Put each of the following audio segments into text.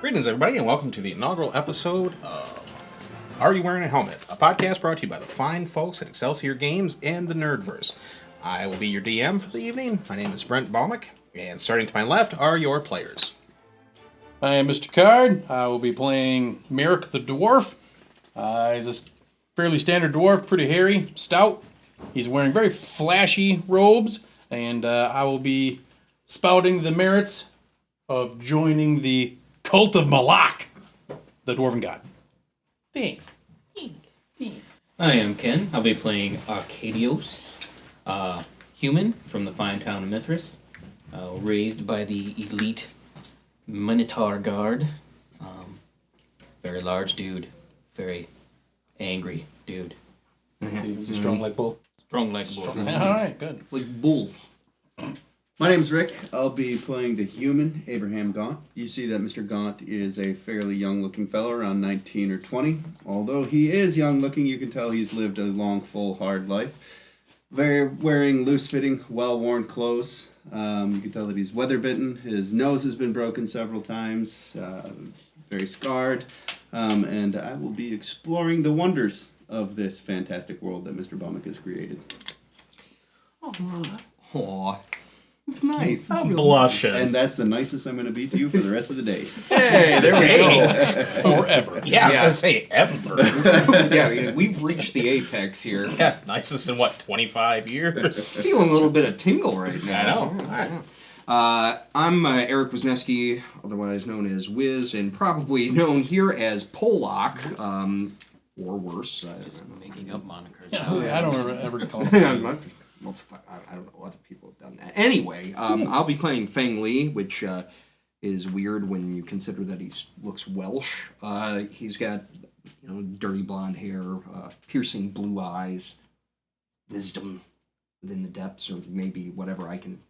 Greetings, everybody, and welcome to the inaugural episode of Are You Wearing a Helmet? A podcast brought to you by the fine folks at Excelsior Games and the Nerdverse. I will be your DM for the evening. My name is Brent Balmick, and starting to my left are your players. I am Mr. Card. I will be playing Merrick the Dwarf. He's a fairly standard dwarf, pretty hairy, stout. He's wearing very flashy robes, and I will be spouting the merits of joining the Cult of Malak, the Dwarven God. Thanks. I am Ken. I'll be playing Arcadios, human from the fine town of Mithras, raised by the elite Minotaur Guard. Very large dude, very angry dude. Is he strong like bull? Strong like a bull. All right, good. Like bull. My name's Rick. I'll be playing the human, Abraham Gaunt. You see that Mr. Gaunt is a fairly young-looking fellow, around 19 or 20. Although he is young-looking, you can tell he's lived a long, full, hard life. Wearing loose-fitting, well-worn clothes. You can tell that he's weather-bitten. His nose has been broken several times. Very scarred. And I will be exploring the wonders of this fantastic world that Mr. Baumick has created. Aw. Nice. I'm blushing. And that's the nicest I'm going to be to you for the rest of the day. Hey, there we go. Forever. Yeah, I was going to say ever. Yeah, we've reached the apex here. Yeah, nicest in, 25 years? Feeling a little bit of tingle right now. I know. I'm Eric Wisniewski, otherwise known as Wiz, and probably known here as Polak, or worse. Just making up monikers. Yeah, I don't ever call I him. don't know, other people have done that. Anyway, I'll be playing Feng Li, which is weird when you consider that he looks Welsh. He's got dirty blonde hair, piercing blue eyes, wisdom within the depths, or maybe whatever I can,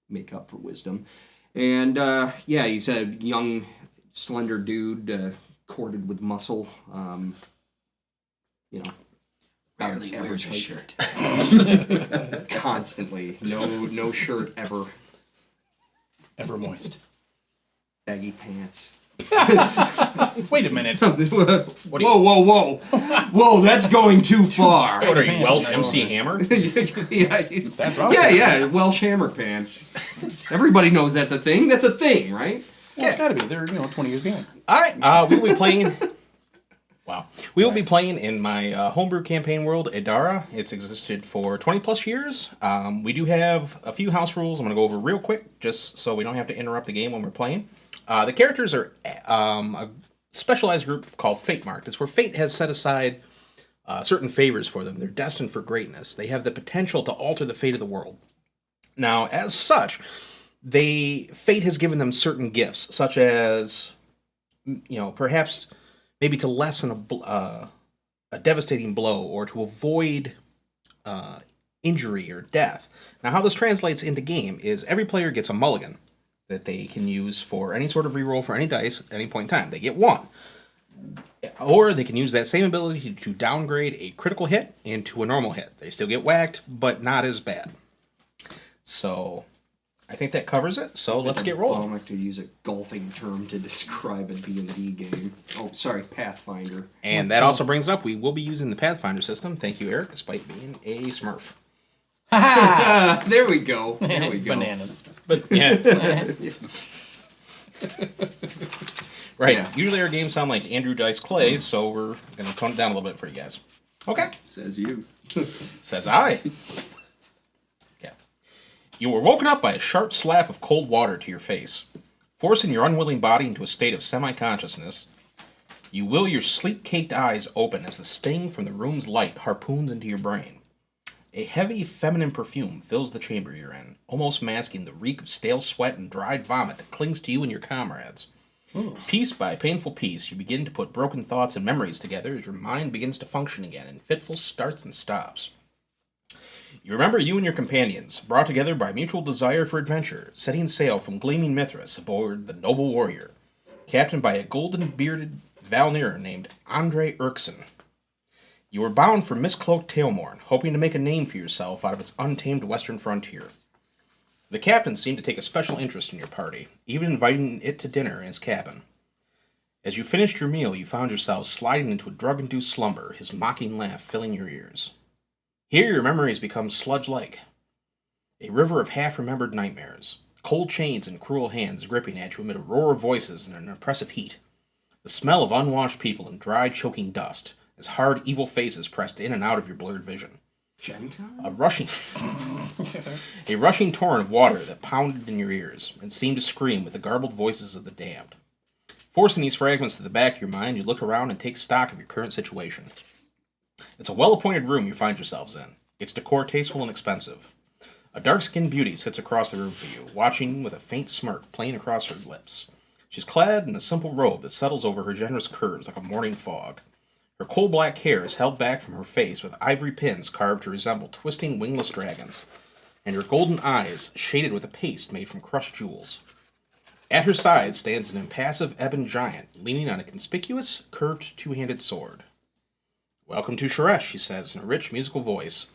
make up for wisdom. And he's a young, slender dude, corded with muscle. Rarely wears a height. shirt. Constantly. No shirt ever. Ever moist. Baggy pants. Wait a minute. Whoa. Whoa, that's going too far. What are you, Welsh MC Hammer? That's wrong. Yeah, Welsh hammer pants. Everybody knows that's a thing. That's a thing, right? Well, it's got to be. They're 20 years behind. All right, we will be playing... Wow. We will be playing in my homebrew campaign world, Eadaran. It's existed for 20 plus years. We do have a few house rules I'm going to go over real quick, just so we don't have to interrupt the game when we're playing. The characters are a specialized group called Fate Marked. It's where Fate has set aside certain favors for them. They're destined for greatness. They have the potential to alter the fate of the world. Now, as such, Fate has given them certain gifts, such as, perhaps... maybe to lessen a devastating blow or to avoid injury or death. Now, how this translates into game is every player gets a mulligan that they can use for any sort of reroll for any dice at any point in time. They get one. Or they can use that same ability to downgrade a critical hit into a normal hit. They still get whacked, but not as bad. So... I think that covers it, so let's get rolling. I like to use a golfing term to describe a D&D game. Oh, sorry, Pathfinder. And that also brings it up, we will be using the Pathfinder system. Thank you, Eric, despite being a Smurf. There we go. Bananas. But, yeah. Right, Yeah. usually our games sound like Andrew Dice Clay, so we're going to tone it down a little bit for you guys. Okay. Says you. Says I. You were woken up by a sharp slap of cold water to your face, forcing your unwilling body into a state of semi-consciousness. You will your sleep-caked eyes open as the sting from the room's light harpoons into your brain. A heavy feminine perfume fills the chamber you're in, almost masking the reek of stale sweat and dried vomit that clings to you and your comrades. Ooh. Piece by painful piece, you begin to put broken thoughts and memories together as your mind begins to function again in fitful starts and stops. You remember you and your companions, brought together by mutual desire for adventure, setting sail from gleaming Mithras aboard the Noble Warrior, captained by a golden-bearded Valnir named Andre Erkson. You were bound for Mistcloaked Tailmorn, hoping to make a name for yourself out of its untamed western frontier. The captain seemed to take a special interest in your party, even inviting it to dinner in his cabin. As you finished your meal, you found yourself sliding into a drug-induced slumber, his mocking laugh filling your ears. Here your memories become sludge-like, a river of half-remembered nightmares, cold chains and cruel hands gripping at you amid a roar of voices and an oppressive heat. The smell of unwashed people and dry, choking dust, as hard, evil faces pressed in and out of your blurred vision. Gen Con? A rushing torrent of water that pounded in your ears and seemed to scream with the garbled voices of the damned. Forcing these fragments to the back of your mind, you look around and take stock of your current situation. It's a well-appointed room you find yourselves in. Its decor tasteful and expensive. A dark-skinned beauty sits across the room for you, watching with a faint smirk playing across her lips. She's clad in a simple robe that settles over her generous curves like a morning fog. Her coal-black hair is held back from her face with ivory pins carved to resemble twisting wingless dragons, and her golden eyes shaded with a paste made from crushed jewels. At her side stands an impassive ebon giant, leaning on a conspicuous, curved two-handed sword. "Welcome to Sheresh," she says in a rich, musical voice,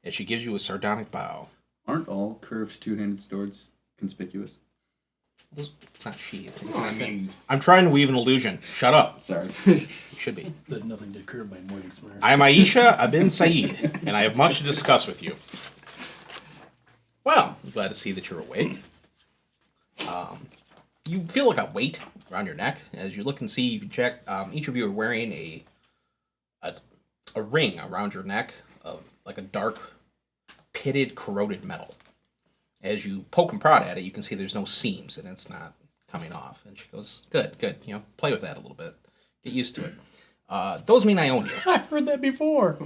as she gives you a sardonic bow. Aren't all curved two-handed swords conspicuous? It's not she. I mean, I'm trying to weave an illusion. Shut up. Sorry. It should be. Said nothing to curb my morning smurf. I am Aisha Abin Saeed, and I have much to discuss with you. Well, I'm glad to see that you're awake. You feel like a weight around your neck. As you look and see, you can check. Each of you are wearing a ring around your neck of like a dark, pitted, corroded metal. As you poke and prod at it, you can see there's no seams and it's not coming off. And she goes, "Good. Play with that a little bit. Get used to it. Those mean I own you." I've heard that before.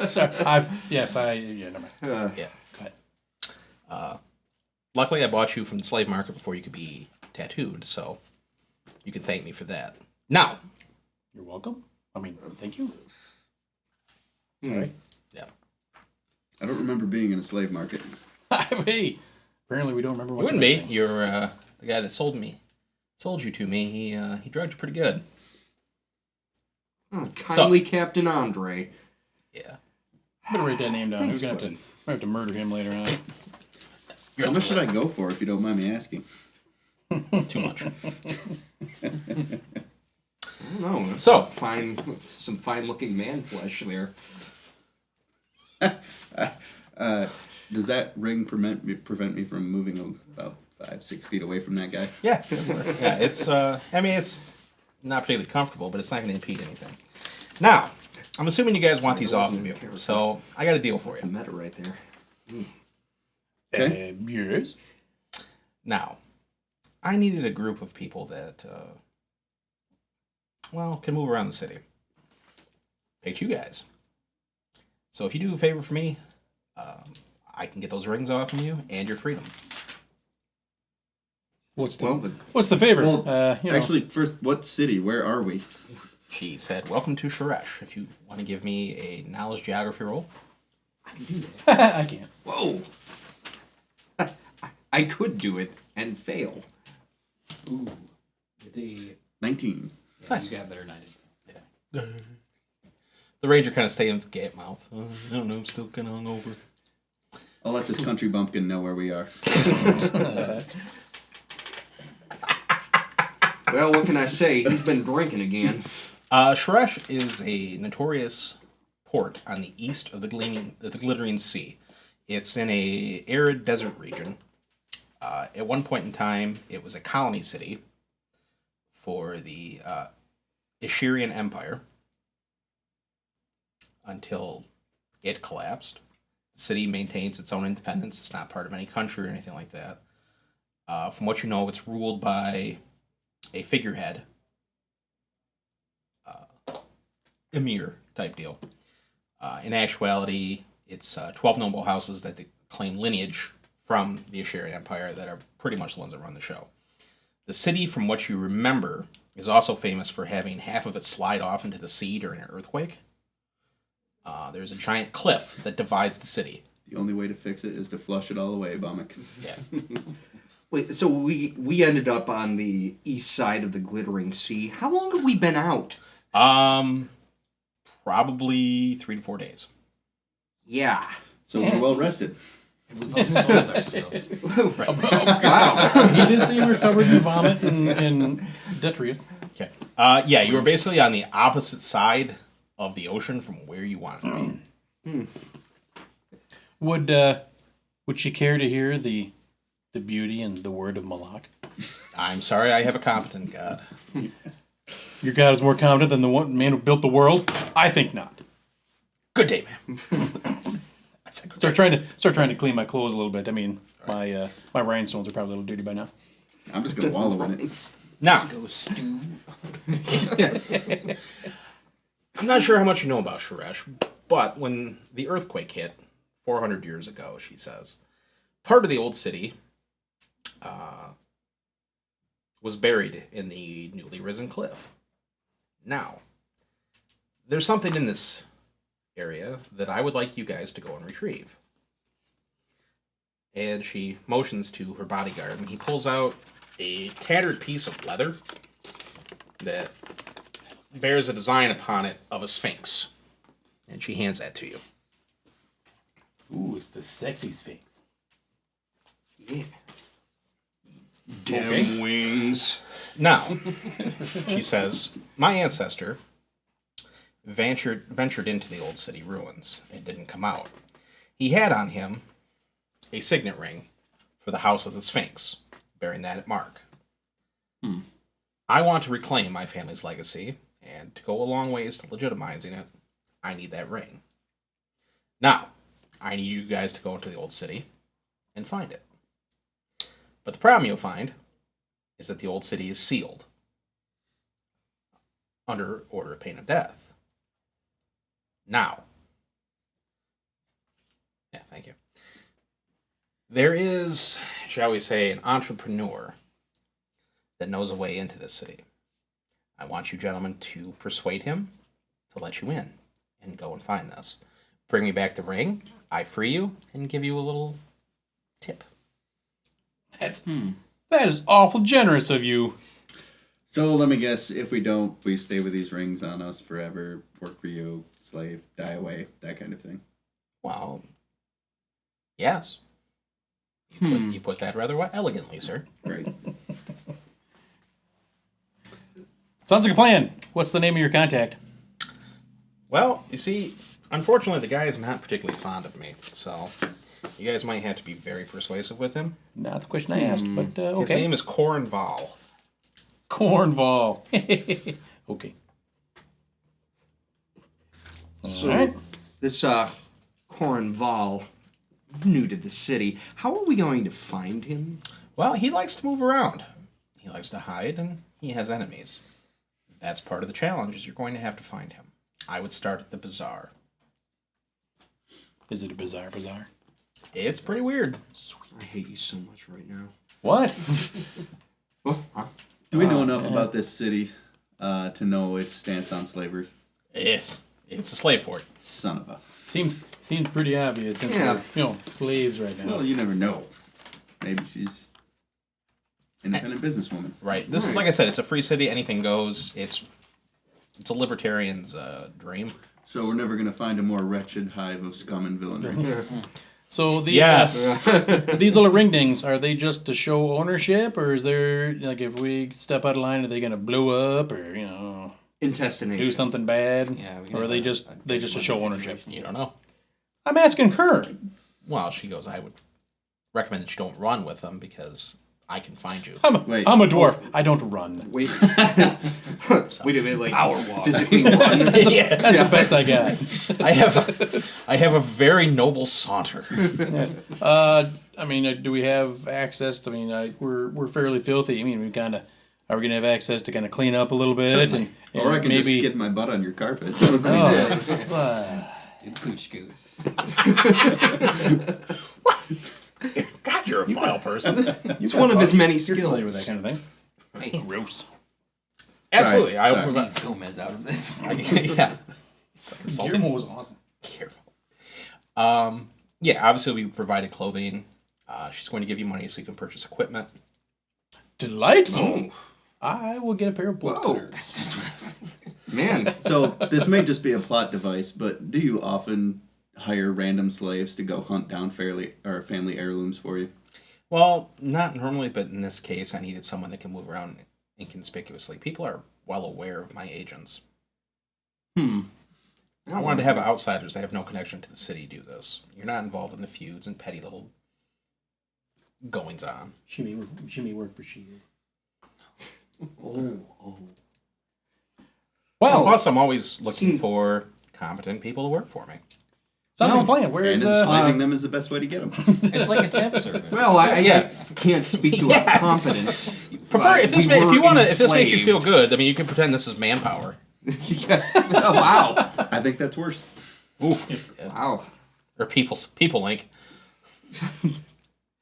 Sorry. Yeah, never mind. Yeah. Go ahead. Luckily, I bought you from the slave market before you could be tattooed, so you can thank me for that. Now, You're welcome. I mean, thank you. Sorry. yeah. I don't remember being in a slave market. Hey, apparently we don't remember You much wouldn't of be. anything. You're the guy that sold you to me. He drugged you pretty good. kindly Captain Andre. Yeah. I'm gonna write that name down. Thanks, We're gonna have to murder him later on. How much should I go for, if you don't mind me asking? Too much. I don't know. So- some fine-looking man flesh there. Does that ring prevent me from moving about 5-6 feet away from that guy? Yeah. Yeah. It's. I mean, it's not particularly comfortable, but it's not going to impede anything. Now, I'm assuming you guys want these off of you, so I got a deal for That's the you. meta right there. Okay. Yes. Now, I needed a group of people that, can move around the city. Picked you guys. So if you do a favor for me, I can get those rings off of you and your freedom. What's the Well, What's the favor? Well, actually, first, what city? Where are we? She said, "Welcome to Sheresh. If you want to give me a knowledge geography roll." I can do that. I can't. Whoa! I could do it and fail. Ooh. The 19. Nice. You got better than I did. The ranger kind of stayed in his gap mouth. I don't know, I'm still kind of hungover. I'll let this country bumpkin know where we are. Well, what can I say? He's been drinking again. Sheresh is a notorious port on the east of the Glittering Sea. It's in a arid desert region. At one point in time, it was a colony city for the Ishirian Empire until it collapsed. The city maintains its own independence. It's not part of any country or anything like that. From what you know, it's ruled by a figurehead, emir type deal. In actuality, it's 12 noble houses that claim lineage from the Asherian Empire that are pretty much the ones that run the show. The city, from what you remember, is also famous for having half of it slide off into the sea during an earthquake. There's a giant cliff that divides the city. The only way to fix it is to flush it all away, Bomick. Yeah. Wait, so we ended up on the east side of the Glittering Sea. How long have we been out? Probably 3 to 4 days. Yeah. So we're well rested. We've all sold ourselves. Wow. He did say you were covered in vomit and detritus. Okay. Yeah, you were basically on the opposite side of the ocean from where you wanted to be. Would she care to hear the beauty and the word of Malak? I'm sorry, I have a competent god. Your God is more competent than the one man who built the world? I think not. Good day, ma'am. Start trying to clean my clothes a little bit. I mean, my rhinestones are probably a little dirty by now. I'm just gonna wallow in it. Now, Go stew. I'm not sure how much you know about Sheresh, but when the earthquake hit 400 years ago, she says, part of the old city was buried in the newly risen cliff. Now, there's something in this area that I would like you guys to go and retrieve. And she motions to her bodyguard, and he pulls out a tattered piece of leather that bears a design upon it of a sphinx. And she hands that to you. Ooh, it's the sexy sphinx. Yeah. Dim wings. Now, she says, my ancestor ventured into the old city ruins and didn't come out. He had on him a signet ring for the House of the Sphinx, bearing that mark. I want to reclaim my family's legacy, and to go a long ways to legitimizing it, I need that ring. Now, I need you guys to go into the old city and find it. But the problem you'll find is that the old city is sealed under order of pain of death. Now, yeah, thank you. There is, shall we say, an entrepreneur that knows a way into this city. I want you gentlemen to persuade him to let you in and go and find this. Bring me back the ring, I free you, and give you a little tip. That is awful generous of you. So let me guess, if we don't, we stay with these rings on us forever, work for you, slave, die away, that kind of thing. Well, yes. You put that rather elegantly, sir. Great. Sounds like a plan. What's the name of your contact? Well, you see, unfortunately, the guy is not particularly fond of me, so you guys might have to be very persuasive with him. Not the question I asked, but His okay. name is Cornval. Cornball. Okay. So, Alright. this Cornval, new to the city. How are we going to find him? Well, he likes to move around. He likes to hide, and he has enemies. That's part of the challenge, is you're going to have to find him. I would start at the bazaar. Is it a bizarre bazaar? It's pretty weird. I hate you so much right now. What? Do we know enough about this city to know its stance on slavery? It's a slave port. Son of a... Seems pretty obvious since Yeah. we're, slaves right now. Well, you never know. Maybe she's independent businesswoman. Right. This is, like I said, it's a free city. Anything goes. It's a libertarian's dream. So we're never going to find a more wretched hive of scum and villainy. So these Yes. these little ring dings, are they just to show ownership, or is there, like, if we step out of line, are they gonna blow up, or Intestination. do something bad? Yeah, we Or are they just a to show ownership? You don't know. I'm asking her. Well, she goes, I would recommend that you don't run with them because I can find you. I'm Wait. a dwarf. I don't run. Wait. Wait a minute, like physically run. Yeah. That's the best I got. I have a very noble saunter. I mean, do we have access? I mean, we're fairly filthy. I mean, we kind of are we gonna have access to kind of clean up a little bit? Certainly. And Or I can just maybe skid my butt on your carpet. Oh. Do the pooch scoot. God, you're a vile person. It's one of his many You're familiar with that skills. kind of thing. Gross. Absolutely. Sorry. I will Leave Gomez out of this. yeah. It's like insulting. Guillermo was awesome. Yeah, obviously we provided clothing. She's going to give you money so you can purchase equipment. Delightful. I will get a pair of bolt Whoa. cutters. That's just what I was thinking. Man, So this may just be a plot device, but do you often hire random slaves to go hunt down family heirlooms for you? Well, not normally, but in this case, I needed someone that can move around inconspicuously. People are well aware of my agents. I wanted to have outsiders that have no connection to the city do this. You're not involved in the feuds and petty little goings on. She may work for Shield. Oh. Well, Plus, I'm always looking for competent people to work for me. sounds like a plan. Where's And enslaving them is the best way to get them. It's like a temp service. Well, I can't speak to our competence. Prefer if this if makes you feel good. I mean, you can pretend this is manpower. Oh, wow. I think that's worse. Oof. Wow. Or people link.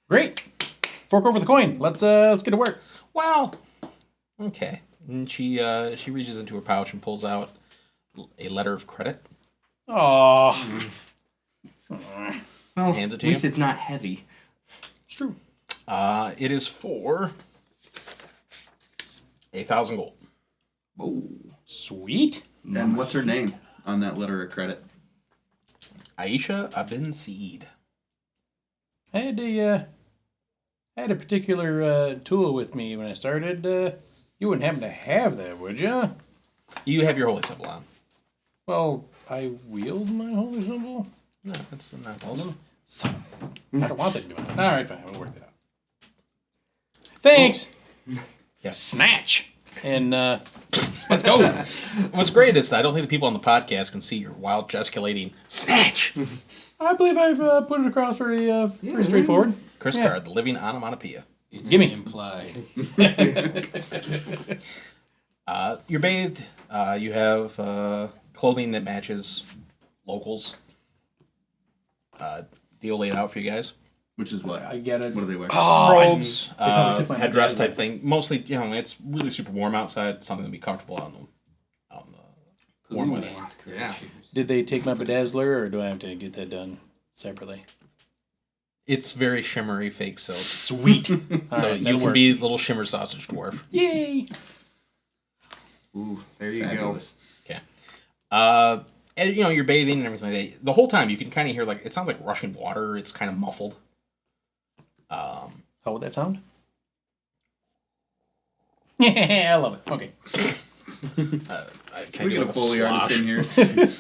Great. Fork over the coin. Let's get to work. Well, okay. And she reaches into her pouch and pulls out a letter of credit. Oh, Well, Hands it at to least you. it's not heavy. it's true. It is for 1,000 gold. Oh. Sweet. And what's her name on that letter of credit? Aisha Abin Saeed. I had a particular tool with me when I started. You wouldn't happen to have that, would you? You have your holy symbol on. Well, I wield my holy symbol. No, that's not close. I don't want that to be mine. All right, fine. We'll work that out. Thanks. Yes. Snatch. And let's go. What's great is I don't think the people on the podcast can see your wild gesticulating snatch. I believe I've put it across very straightforward. Chris Yeah. Card, the living onomatopoeia. It's Gimme. implied. You're bathed. You have clothing that matches locals. Deal laid out for you guys. Which is what? I get it. What do they wear? Robes, probably took my headdress bedazzler. type thing. Mostly, it's really super warm outside. Something to be comfortable on the warm weather. And career Yeah. shoes. Did they take my bedazzler, or do I have to get that done separately? It's very shimmery fake silk. Sweet. So right, you that'll can work. be little shimmer sausage dwarf. Yay! Ooh, there you Fabulous. Okay. And you're bathing and everything like that. The whole time you can kind of hear it sounds like rushing water. It's kind of muffled. How would that sound? Yeah, I love it. Okay. I Can we get a Foley artist in here?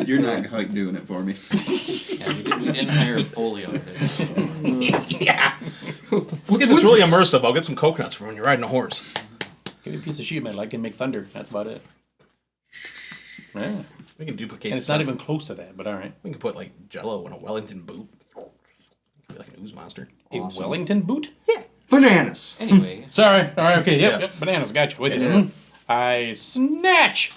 You're not quite doing it for me. Yeah, we didn't hire a Foley artist. Yeah. Let's get this really immersive. I'll get some coconuts for when you're riding a horse. Give me a piece of sheet metal. I can make thunder. That's about it. Yeah. We can duplicate. And it's not even close to that, but all right. We can put Jello in a Wellington boot. Be like an ooze monster. A Wellington boot? Bananas. Anyway, Sorry. All right. Okay. Yep. Yeah. Yep. Bananas. Got you. With you. I snatch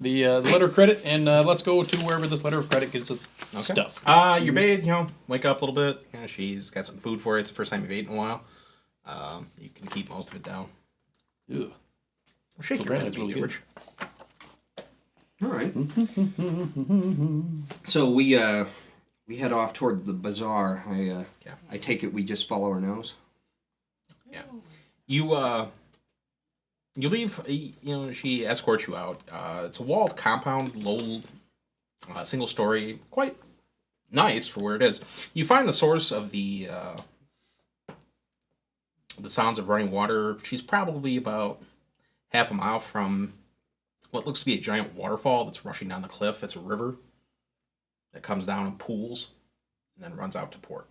the letter of credit, and let's go to wherever this letter of credit gets us stuff. You're bathed, wake up a little bit. She's got some food for you. It's the first time you've eaten in a while. You can keep most of it down. Ew. Shake So your apparently head, it's really George. All right. So we head off toward the bazaar. I take it we just follow our nose. Yeah. You leave, she escorts you out. It's a walled compound, low, single story, quite nice for where it is. You find the source of the sounds of running water. She's probably about half a mile from what looks to be a giant waterfall that's rushing down the cliff. It's a river that comes down in pools and then runs out to port.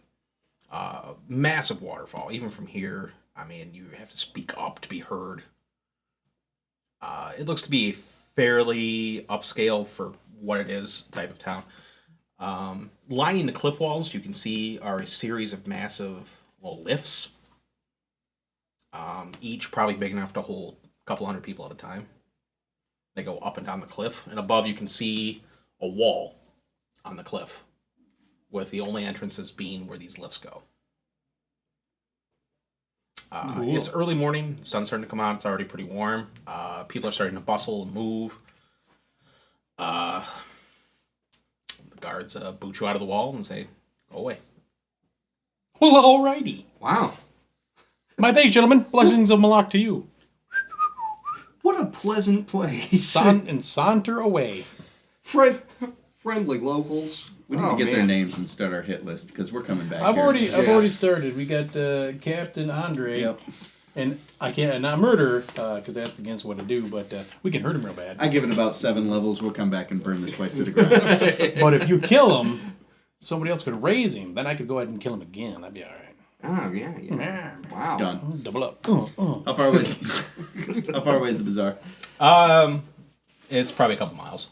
Massive waterfall. Even from here, you have to speak up to be heard. It looks to be a fairly upscale for what it is type of town. Lining the cliff walls, you can see, are a series of massive lifts. Each probably big enough to hold a couple hundred people at a time. They go up and down the cliff, and above you can see a wall on the cliff, with the only entrances being where these lifts go. It's early morning, sun's starting to come out, it's already pretty warm. People are starting to bustle and move. The guards boot you out of the wall and say, go away. Well, alrighty. Wow. My thanks, gentlemen. Blessings of Malak to you. What a pleasant place. And saunter away. Friend friendly locals. We need to get their names and start our hit list because we're coming back. I've here. already started. We got Captain Andre. Yep. And I can't not murder because that's against what I do. But we can hurt him real bad. I give it about 7 levels. We'll come back and burn this place to the ground. But if you kill him, somebody else could raise him. Then I could go ahead and kill him again. That'd be all right. Oh, yeah. Wow. Done. Double up. How far away? How far away is the bazaar? It's probably a couple miles.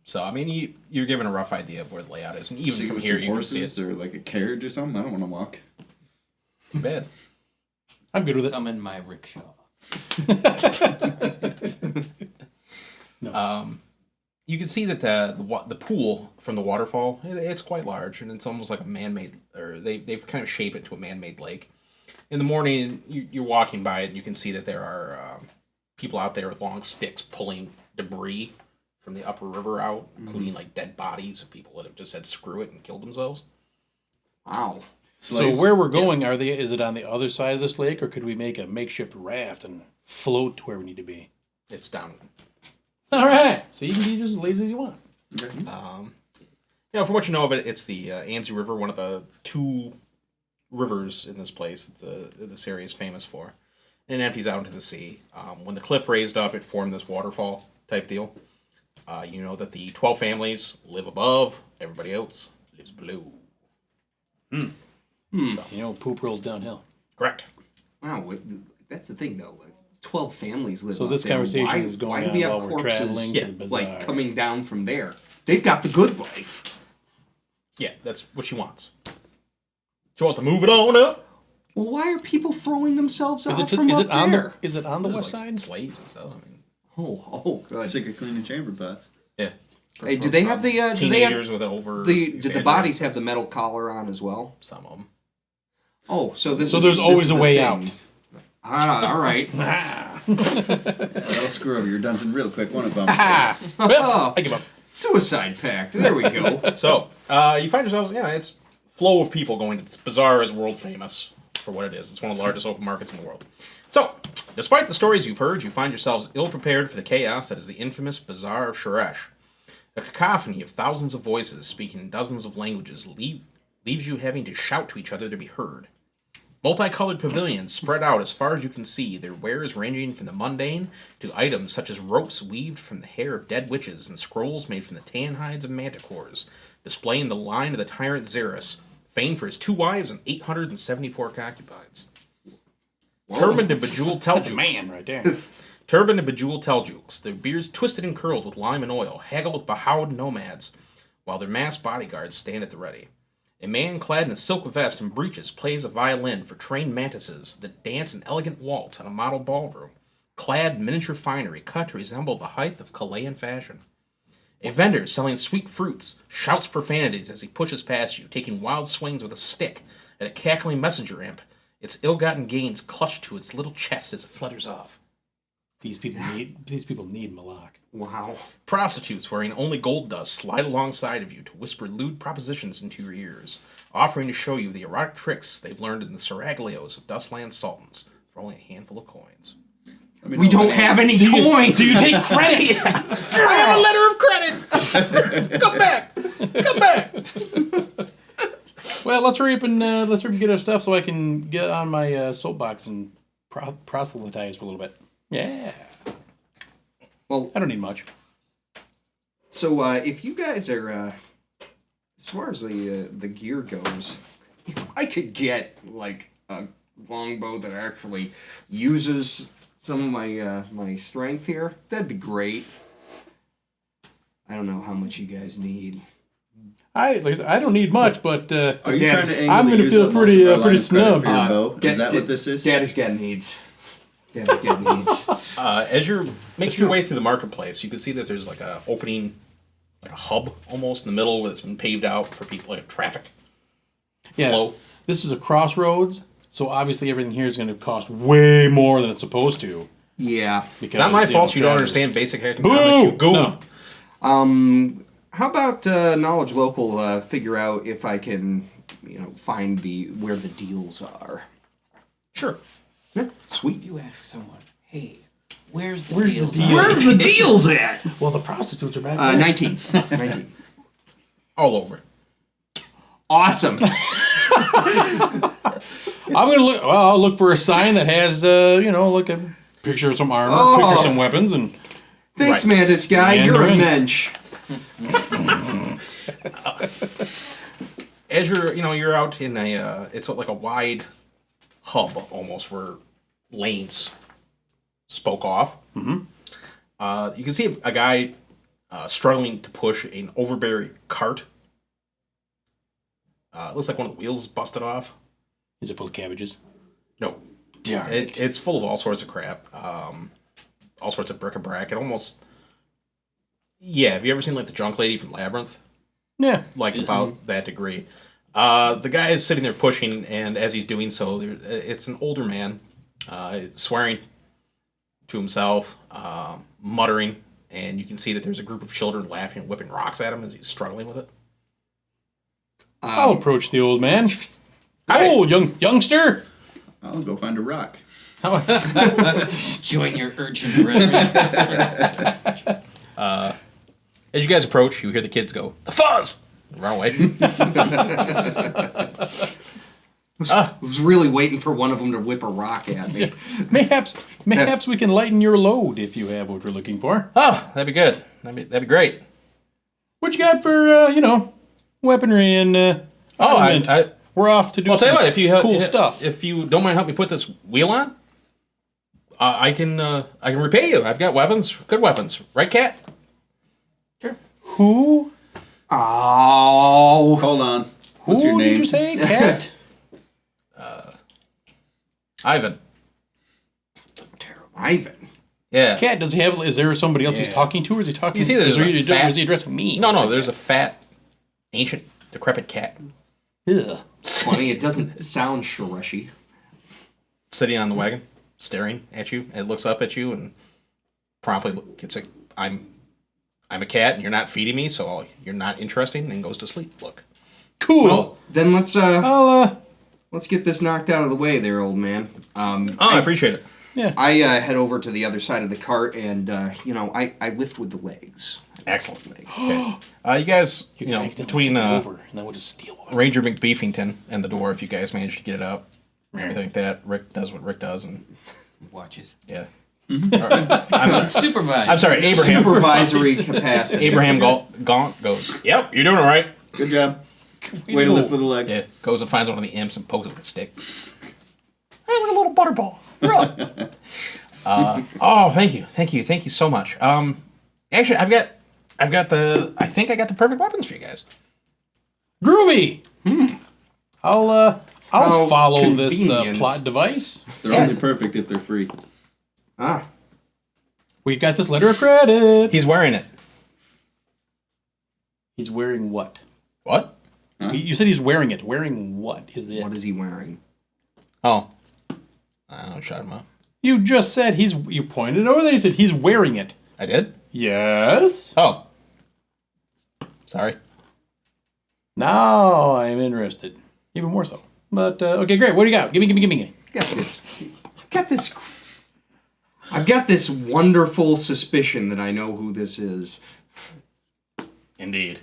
So I mean, you're given a rough idea of where the layout is, and even from here you can see it. Or like a carriage or something. I don't want to walk. Too bad. I'm good with it. Summon my rickshaw. You can see that the pool from the waterfall, it's quite large, and it's almost like a man-made, or they've kind of shaped it to a man-made lake. In the morning, you're walking by it, and you can see that there are people out there with long sticks pulling debris from the upper river out, including like dead bodies of people that have just said screw it and killed themselves. Wow. Slaves? So where we're going, is it on the other side of this lake, or could we make a makeshift raft and float to where we need to be? It's down. All right. So you can be just as lazy as you want. Okay. From what you know of it, it's the Anzi River, one of the 2 rivers in this place that this area is famous for. And it empties out into the sea. When the cliff raised up, it formed this waterfall type deal. You know that the 12 families live above, everybody else lives below. So, you know, poop rolls downhill. Correct. Wow. That's the thing, though. Like, 12 families live So up this there. conversation is going why do on we have while we're corpses, traveling to the bazaar. like, coming down from there? They've got the good life. Yeah, that's what she wants. She wants to move it on up. Well, why are people throwing themselves Is off it from is up it on there? the There's, west like, side? slaves and stuff. I mean, Oh, good. Sick of cleaning chamber pots. yeah. Hey, do they have the Teenagers with an over. did the bodies have the metal collar on as well? Some of them. Oh, so this. So is, there's this always is a way thing. out. Ah, all right. That'll screw over your dungeon real quick, won't it, bum? Well, I give up. Suicide pact. There we go. So, you find yourselves, it's flow of people going to this bazaar is world famous for what it is. It's one of the largest open markets in the world. So, despite the stories you've heard, you find yourselves ill-prepared for the chaos that is the infamous Bazaar of Sheresh. A cacophony of thousands of voices speaking in dozens of languages leaves you having to shout to each other to be heard. Multicolored pavilions spread out as far as you can see, their wares ranging from the mundane to items such as ropes weaved from the hair of dead witches and scrolls made from the tan hides of manticores, displaying the line of the tyrant Xerus, famed for his 2 wives and 874 concubines. Turbaned and bejeweled That's a Teljuks. man right there. Turbaned and bejeweled Teljuks, their beards twisted and curled with lime and oil, haggle with behowed nomads, while their masked bodyguards stand at the ready. A man clad in a silk vest and breeches plays a violin for trained mantises that dance an elegant waltz on a model ballroom, clad in miniature finery cut to resemble the height of Chilean fashion. A vendor selling sweet fruits shouts profanities as he pushes past you, taking wild swings with a stick at a cackling messenger imp, its ill-gotten gains clutched to its little chest as it flutters off. These people need Malak. Wow. Prostitutes wearing only gold dust slide alongside of you to whisper lewd propositions into your ears, offering to show you the erotic tricks they've learned in the seraglios of Dustland Sultans for only a handful of coins. We don't have any coins. Do you take credit? I have a letter of credit! Come back! Come back! Well, let's hurry up and get our stuff so I can get on my soapbox and proselytize for a little bit. Yeah. Well, I don't need much. so if you guys are, as far as the gear goes, if I could get like a longbow that actually uses some of my strength here, that'd be great. I don't know how much you guys need. I don't need much, but Are you Daddy's- trying to I'm angrily gonna use feel up most pretty, of our line pretty of credit snug. for your bow? Is that Dad- what this is? Daddy's got needs. Daddy's got needs. As you're making your way through the marketplace, you can see that there's like a opening, like a hub almost in the middle that's been paved out for people, like traffic flow. This is a crossroads, so obviously everything here is going to cost way more than it's supposed to. Yeah. It's not my fault you don't understand basic economics, you Boo! goon. No. How about Knowledge Local figure out if I can, find where the deals are? Sure. Yeah, sweet. You ask someone, hey, where's the Where's the deals? deal? Where's the deals at? Well, the prostitutes are back there. 19. 19. all over. Awesome. I'll look for a sign that has, like a picture of some armor, picture of some weapons, and Thanks, Right. Mantis guy. You're a mensch. As you're out in it's like a wide hub almost where lanes spoke off. Mm-hmm. You can see a guy struggling to push an overbearing cart. It looks like one of the wheels is busted off. is it full of cabbages? No, Darn it. it's full of all sorts of crap. All sorts of bric-a-brac. It almost... Yeah, have you ever seen like the junk lady from Labyrinth? Yeah. Like about that degree. The guy is sitting there pushing, and as he's doing so, it's an older man, swearing to himself, muttering, and you can see that there's a group of children laughing and whipping rocks at him as he's struggling with it. I'll approach the old man. Hi. Oh, youngster. I'll go find a rock. Join your urchin brethren. As you guys approach, you hear the kids go, "The fuzz!" and run away. I was really waiting for one of them to whip a rock at me. Mayhaps we can lighten your load if you have what we're looking for. Oh, that'd be good. That'd be great. What you got for weaponry and armament? We're off to do Well, I'll tell you some what, if you cool stuff. If you don't mind helping me put this wheel on, I can repay you. I've got weapons, good weapons, right, Cat? Sure. Who? Oh. Hold on. What's your Who name? did you say? Cat? Ivan. Ivan. Yeah. Cat, does he have... Is there somebody else he's talking to, or is he talking... You see there's a fat- is he addressing me? No, there's a fat, ancient, decrepit cat Ugh. Funny, it doesn't sound Shereshi. sitting on the wagon, staring at you. It looks up at you and promptly gets like, I'm a cat and you're not feeding me, so you're not interesting, and goes to sleep. Look. Cool. Well, then let's I'll, get this knocked out of the way there, old man. I appreciate it. I head over to the other side of the cart and, I lift with the legs. Excellent. Okay. You guys, between over, and then we'll just steal one. Ranger McBeefington and the dwarf, you guys managed to get it up. Everything like that. Rick does what Rick does, and Watches. yeah. I'm sorry. Supervise. I'm sorry, Abraham. Supervisory capacity. Abraham Gaunt goes, "Yep, you're doing it right." Good job. Way to lift with the legs. Yeah, goes and finds one of the imps and pokes it with a stick. Hey, look, a little butterball. Really? Oh, thank you so much. Actually, I think I got the perfect weapons for you guys. Groovy. I'll How follow this convenient. plot device. They're only perfect if they're free. Ah. We've got this letter of credit. He's wearing it. He's wearing what? What? You said he's wearing it. Wearing what is it? What is he wearing? Oh, I don't shut him up. You just said you pointed over there. You said he's wearing it. I did. Yes. Oh, sorry. Now I'm interested. Even more so. But, okay, great. What do you got? Give me. I've got this wonderful suspicion that I know who this is. Indeed.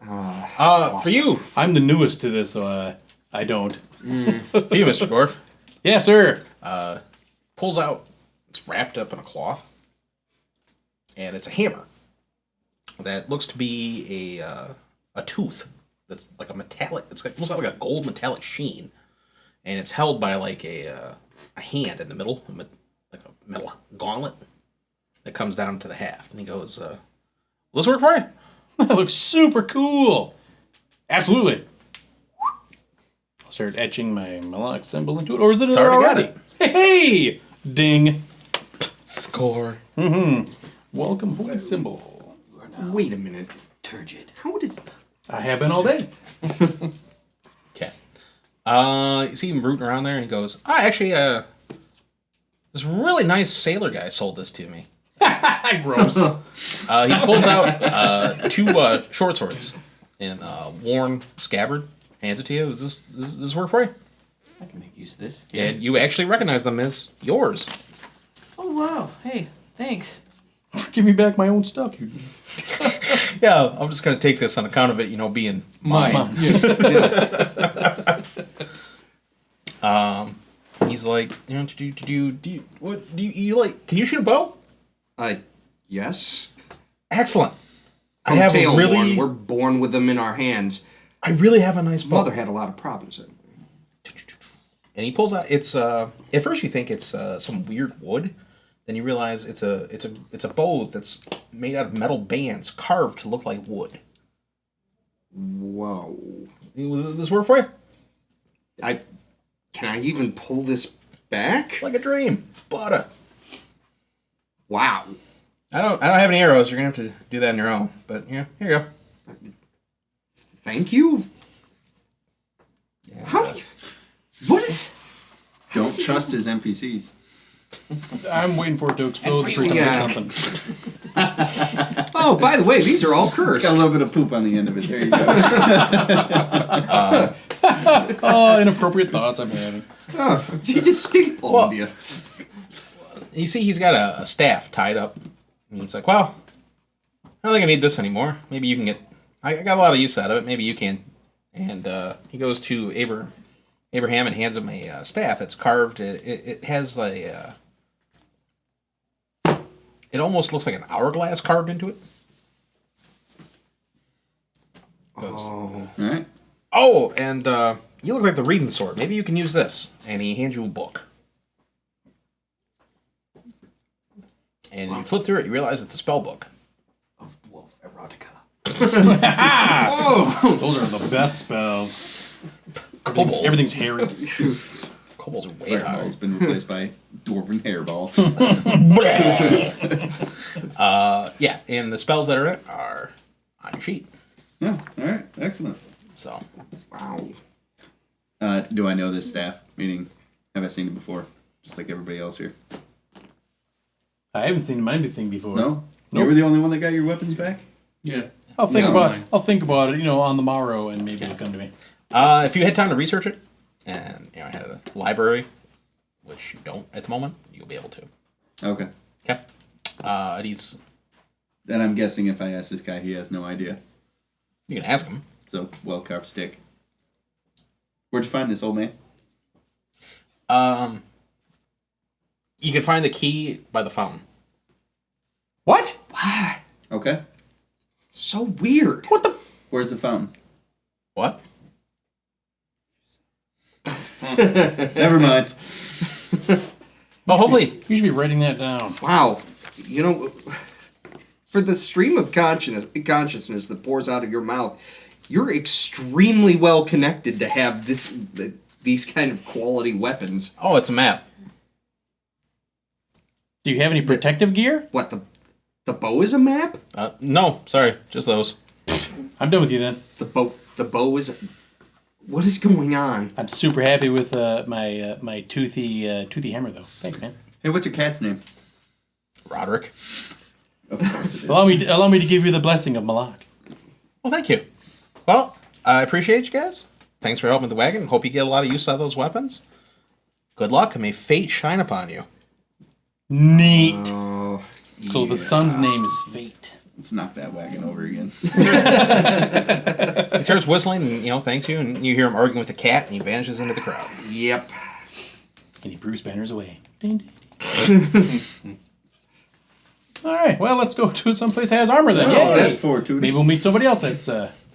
For you, I'm the newest to this, so I don't. for you, Mr. Dwarf, Yes, sir. pulls out. It's wrapped up in a cloth, and it's a hammer that looks to be a tooth that's like a metallic. It's almost like a gold metallic sheen, and it's held by like a hand in the middle, like a metal gauntlet that comes down to the haft. And he goes, "Will this work for you?" That looks super cool. Absolutely. I'll start etching my Malak symbol into it. Or is it It's already got already? Hey! Ding. Score. Welcome home symbol. Wait a minute. Turgid. How does... I have been all day. Okay. You see him rooting around there, and he goes, actually, this really nice sailor guy sold this to me. Gross. He pulls out two short swords in worn scabbard, hands it to you. Does this work for you? I can make use of this. And you actually recognize them as yours. Oh, wow. Hey, thanks. Give me back my own stuff. You Yeah, I'm just gonna take this on account of it, being mine. He's like, do you like? Can you shoot a bow? Yes. Excellent. From Tailborn, we're born with them in our hands. I really have a nice bow. Mother had a lot of problems. And he pulls out. It's at first you think it's some weird wood, then you realize it's a bow that's made out of metal bands carved to look like wood. Whoa. This work for you? Can I even pull this back? Like a dream. Butter. Wow. I don't have any arrows. You're gonna have to do that on your own. But here you go. Thank you. Yeah, How do you... What is... Don't trust his NPCs. I'm waiting for it to explode the first time I hit something. Oh, by the way, these are all cursed. Got a little bit of poop on the end of it. There you go. Oh, inappropriate thoughts I'm having. Oh, she just stink bombed you. You see, he's got a staff tied up. And he's like, well, I don't think I need this anymore. Maybe you can get... I got a lot of use out of it. Maybe you can. And he goes to Abraham and hands him a staff. It's carved. It has a... it almost looks like an hourglass carved into it. Oh. All right. Oh, and you look like the reading sort. Maybe you can use this. And he hands you a book. And you flip through it, you realize it's a spell book. Of wolf erotica. Whoa! Those are the best spells. Everything's hairy. Kobolds are way Fireball higher. has been replaced by dwarven hairball. Yeah, and the spells that are in it are on your sheet. Yeah. All right. Excellent. So, Wow. Do I know this staff? Meaning, have I seen it before? Just like everybody else here. I haven't seen anything before. No. Nope. You were the only one that got your weapons back. Yeah. I'll think No, about mine. it. I'll think about it, on the morrow, and maybe it'll come to me. if you had time to research it, and had a library, which you don't at the moment, you'll be able to. Okay. Okay. He's... And I'm guessing if I ask this guy, he has no idea. You can ask him. So, well-carved stick. Where'd you find this, old man? You can find the key by the fountain. What? What? Okay. So weird. What the? Where's the fountain? What? Never mind. Well, hopefully... You should be writing that down. Wow. For the stream of consciousness that pours out of your mouth, you're extremely well connected to have these kind of quality weapons. Oh, it's a map. Do you have any protective gear? What, the bow is a map? No, sorry, just those. I'm done with you then. The bow is... What is going on? I'm super happy with my toothy hammer though. Thanks, man. Hey, what's your cat's name? Roderick. Of course it is. Allow me to give you the blessing of Malak. Well, thank you. Well, I appreciate you guys. Thanks for helping the wagon. Hope you get a lot of use out of those weapons. Good luck, and may fate shine upon you. Neat. Oh, So the son's name is Fate. Let's knock that wagon over again. He starts whistling, and thanks you, and you hear him arguing with the cat, and he vanishes into the crowd. Yep. And he Bruce Banners away. Ding, ding, ding. All right. Well, let's go to someplace that has armor then. Oh, Yeah. that's fortuitous. Maybe we'll meet somebody else that's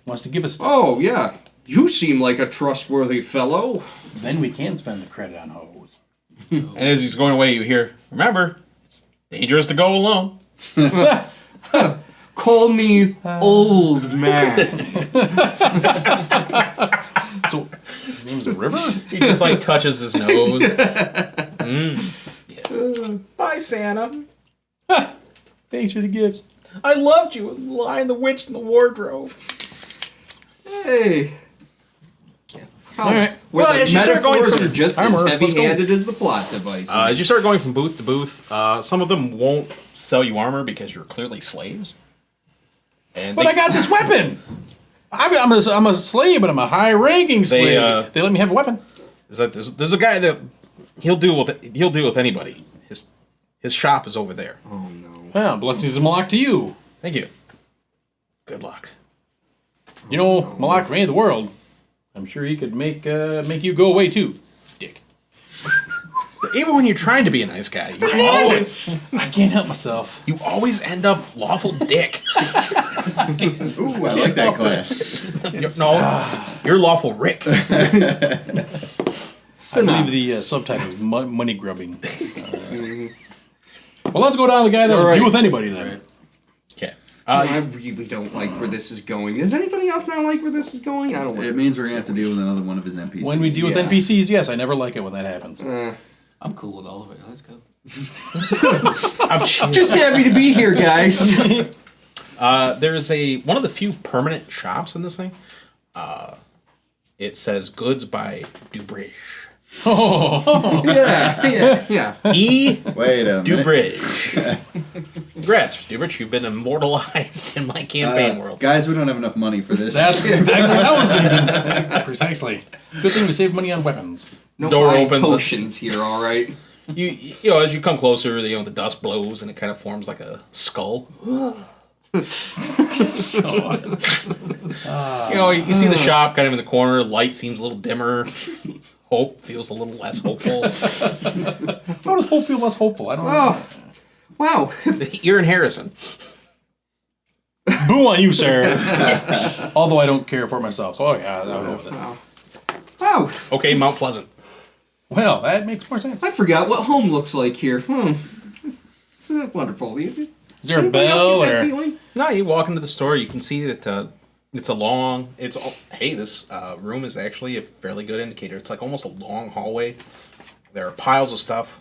wants to give us stuff. Oh, yeah. You seem like a trustworthy fellow. Then we can spend the credit on hoes. And as he's going away, you hear, remember, it's dangerous to go alone. Call me old man. So his name's a River. He just, touches his nose. Yeah. Bye, Santa. Thanks for the gifts. I loved you, Lion the Witch in the wardrobe. Hey. All right. Well, as you start going metaphors from are just armor, as let's go. heavy-handed as the plot devices. As you start going from booth to booth, some of them won't sell you armor because you're clearly slaves. And But I got this weapon. I'm a slave, but I'm a high-ranking slave. They let me have a weapon. There's a guy that he'll deal with anybody. His shop is over there. Oh no. Well, blessings and Malak to you. Thank you. Good luck. You know, Malak made the world. I'm sure he could make you go away too, Dick. Even when you're trying to be a nice guy, I can't help myself. you always end up lawful dick. Ooh, I like that class. You're lawful Rick. I believe the subtitle is money grubbing. Well, let's go down to the guy that will deal with anybody then. Okay. I really don't like where this is going. Does anybody else not like where this is going? I don't like It means we're going to have to deal with another one of his NPCs. When we deal with NPCs, yes, I never like it when that happens. I'm cool with all of it. Let's go. I'm just happy to be here, guys. There's one of the few permanent shops in this thing. It says goods by Dubridge. Yeah. E. Wait a minute. Dubridge. Congrats, Dubridge. You've been immortalized in my campaign world. Guys, we don't have enough money for this. That's exactly what I was thinking. Precisely. Good thing to save money on weapons. No Door buying opens. potions here, all right? You know, as you come closer, the dust blows and it kind of forms like a skull. You see the shop kind of in the corner. Light seems a little dimmer. Hope feels a little less hopeful. How does hope feel less hopeful? I don't know. Wow. You're in Harrison. Boo on you, sir. Although I don't care for myself, so yeah, I'll go with it. Wow. Okay, Mount Pleasant. Well, that makes more sense. I forgot what home looks like here. Isn't that wonderful? Is there a bell or? No, you walk into the store. You can see that this room is actually a fairly good indicator. It's like almost a long hallway. There are piles of stuff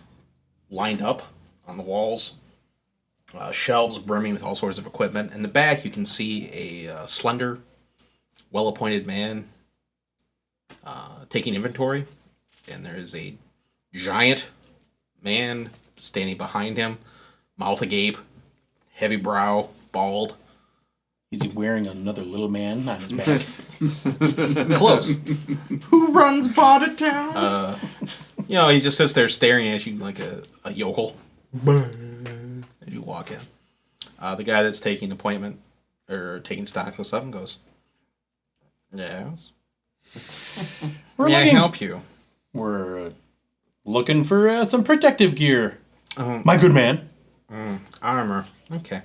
lined up on the walls. Shelves brimming with all sorts of equipment. In the back, you can see a slender, well-appointed man taking inventory. And there is a giant man standing behind him, mouth agape, heavy brow, bald. Is he wearing another little man on his back? Close. Who runs Barter Town? He just sits there staring at you like a yokel. As you walk in. The guy that's taking appointment, or taking stocks looks up and goes, yes? May I help you? We're looking for some protective gear. My good man. Armor. Okay.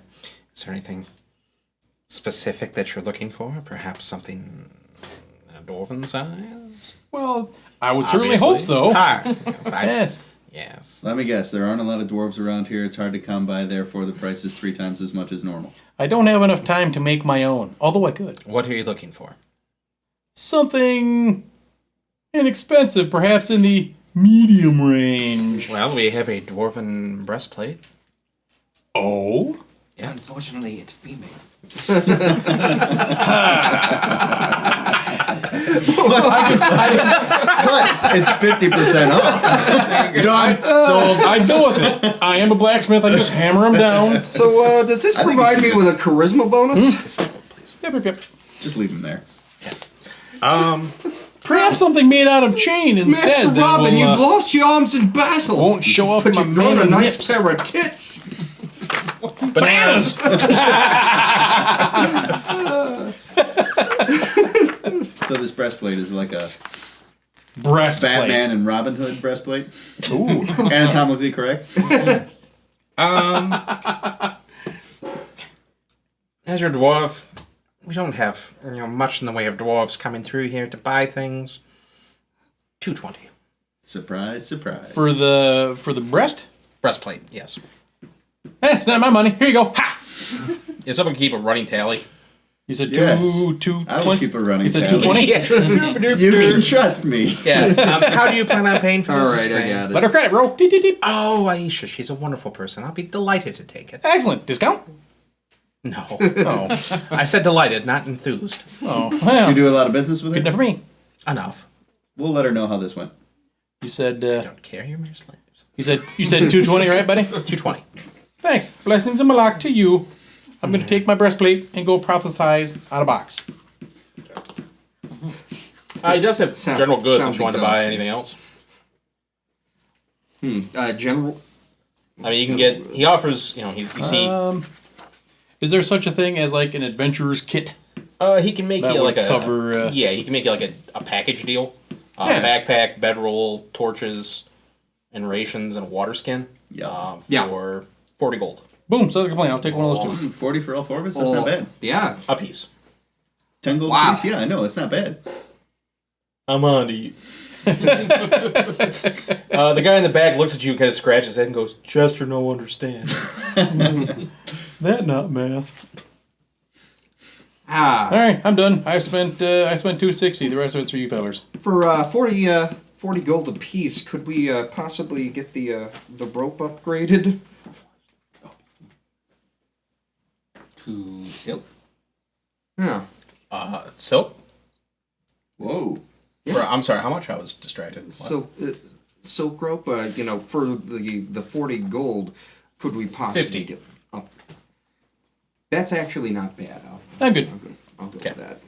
Is there anything specific that you're looking for? Perhaps something dwarven size? Well, I would certainly hope so. Yes. Yes. Let me guess. There aren't a lot of dwarves around here. It's hard to come by. Therefore, the price is 3 times as much as normal. I don't have enough time to make my own, although I could. What are you looking for? Something inexpensive, perhaps in the medium range. Well, we have a dwarven breastplate. Oh? Yeah. Unfortunately, it's female. But it's 50% off. Done. So I'd go with it. I am a blacksmith. I just hammer him down. So, does this provide me with a charisma bonus? Yep. Just leave him there. Perhaps something made out of chain instead. Master that Robin, will, you've lost your arms in battle. won't show up But my you've grown a man nice nips. pair of tits. Bananas! So this breastplate is like a Breastplate. Batman and Robin Hood breastplate. Ooh. Anatomically correct. As your dwarf, we don't have much in the way of dwarves coming through here to buy things. 220. Surprise, surprise. For the breast? Breastplate, yes. That's not my money. Here you go. Ha! Is someone keep a running tally? You said Yes. 220? I will keep a running You said tally. 220? You can trust me. Yeah. How do you plan on paying for this? All right, I got it. Let her credit, bro. Deep, deep, deep. Oh, Aisha, she's a wonderful person. I'll be delighted to take it. Excellent. Discount? No. Oh. I said delighted, not enthused. Oh. Do Well, you do a lot of business with good her? enough for me. Enough. We'll let her know how this went. You said Don't care, you're mere slaves. you said 220, right, buddy? 220. Thanks. Blessings and malak to you. I'm going to take my breastplate and go prophesize out of box. He does have general goods if sounds you want to buy exhausting. anything else. General. I mean, you can get. He offers. You see. Is there such a thing as like an adventurer's kit? He can make That you would like cover, yeah, he can make you like a package deal. Yeah. Backpack, bedroll, torches, and rations and a water skin. For 40 gold Boom, sounds like a plan. I'll take one of those two. 40 for all 4 of us? That's not bad. Yeah. a piece. 10 gold Wow. piece? Yeah, I know. That's not bad. I'm on to you. The guy in the back looks at you, kind of scratches his head, and goes, "Chester, no understand." That not math. Ah. All right, I'm done. I spent 260. The rest of it's for you fellers. For 40 gold apiece, could we possibly get the rope upgraded? To silk. Yeah. Silk. Whoa. I'm sorry. How much? I was distracted. What? Silk rope. For the 40 gold, could we possibly 50. get up? That's actually not bad. I'm good. I'll go Okay. with that.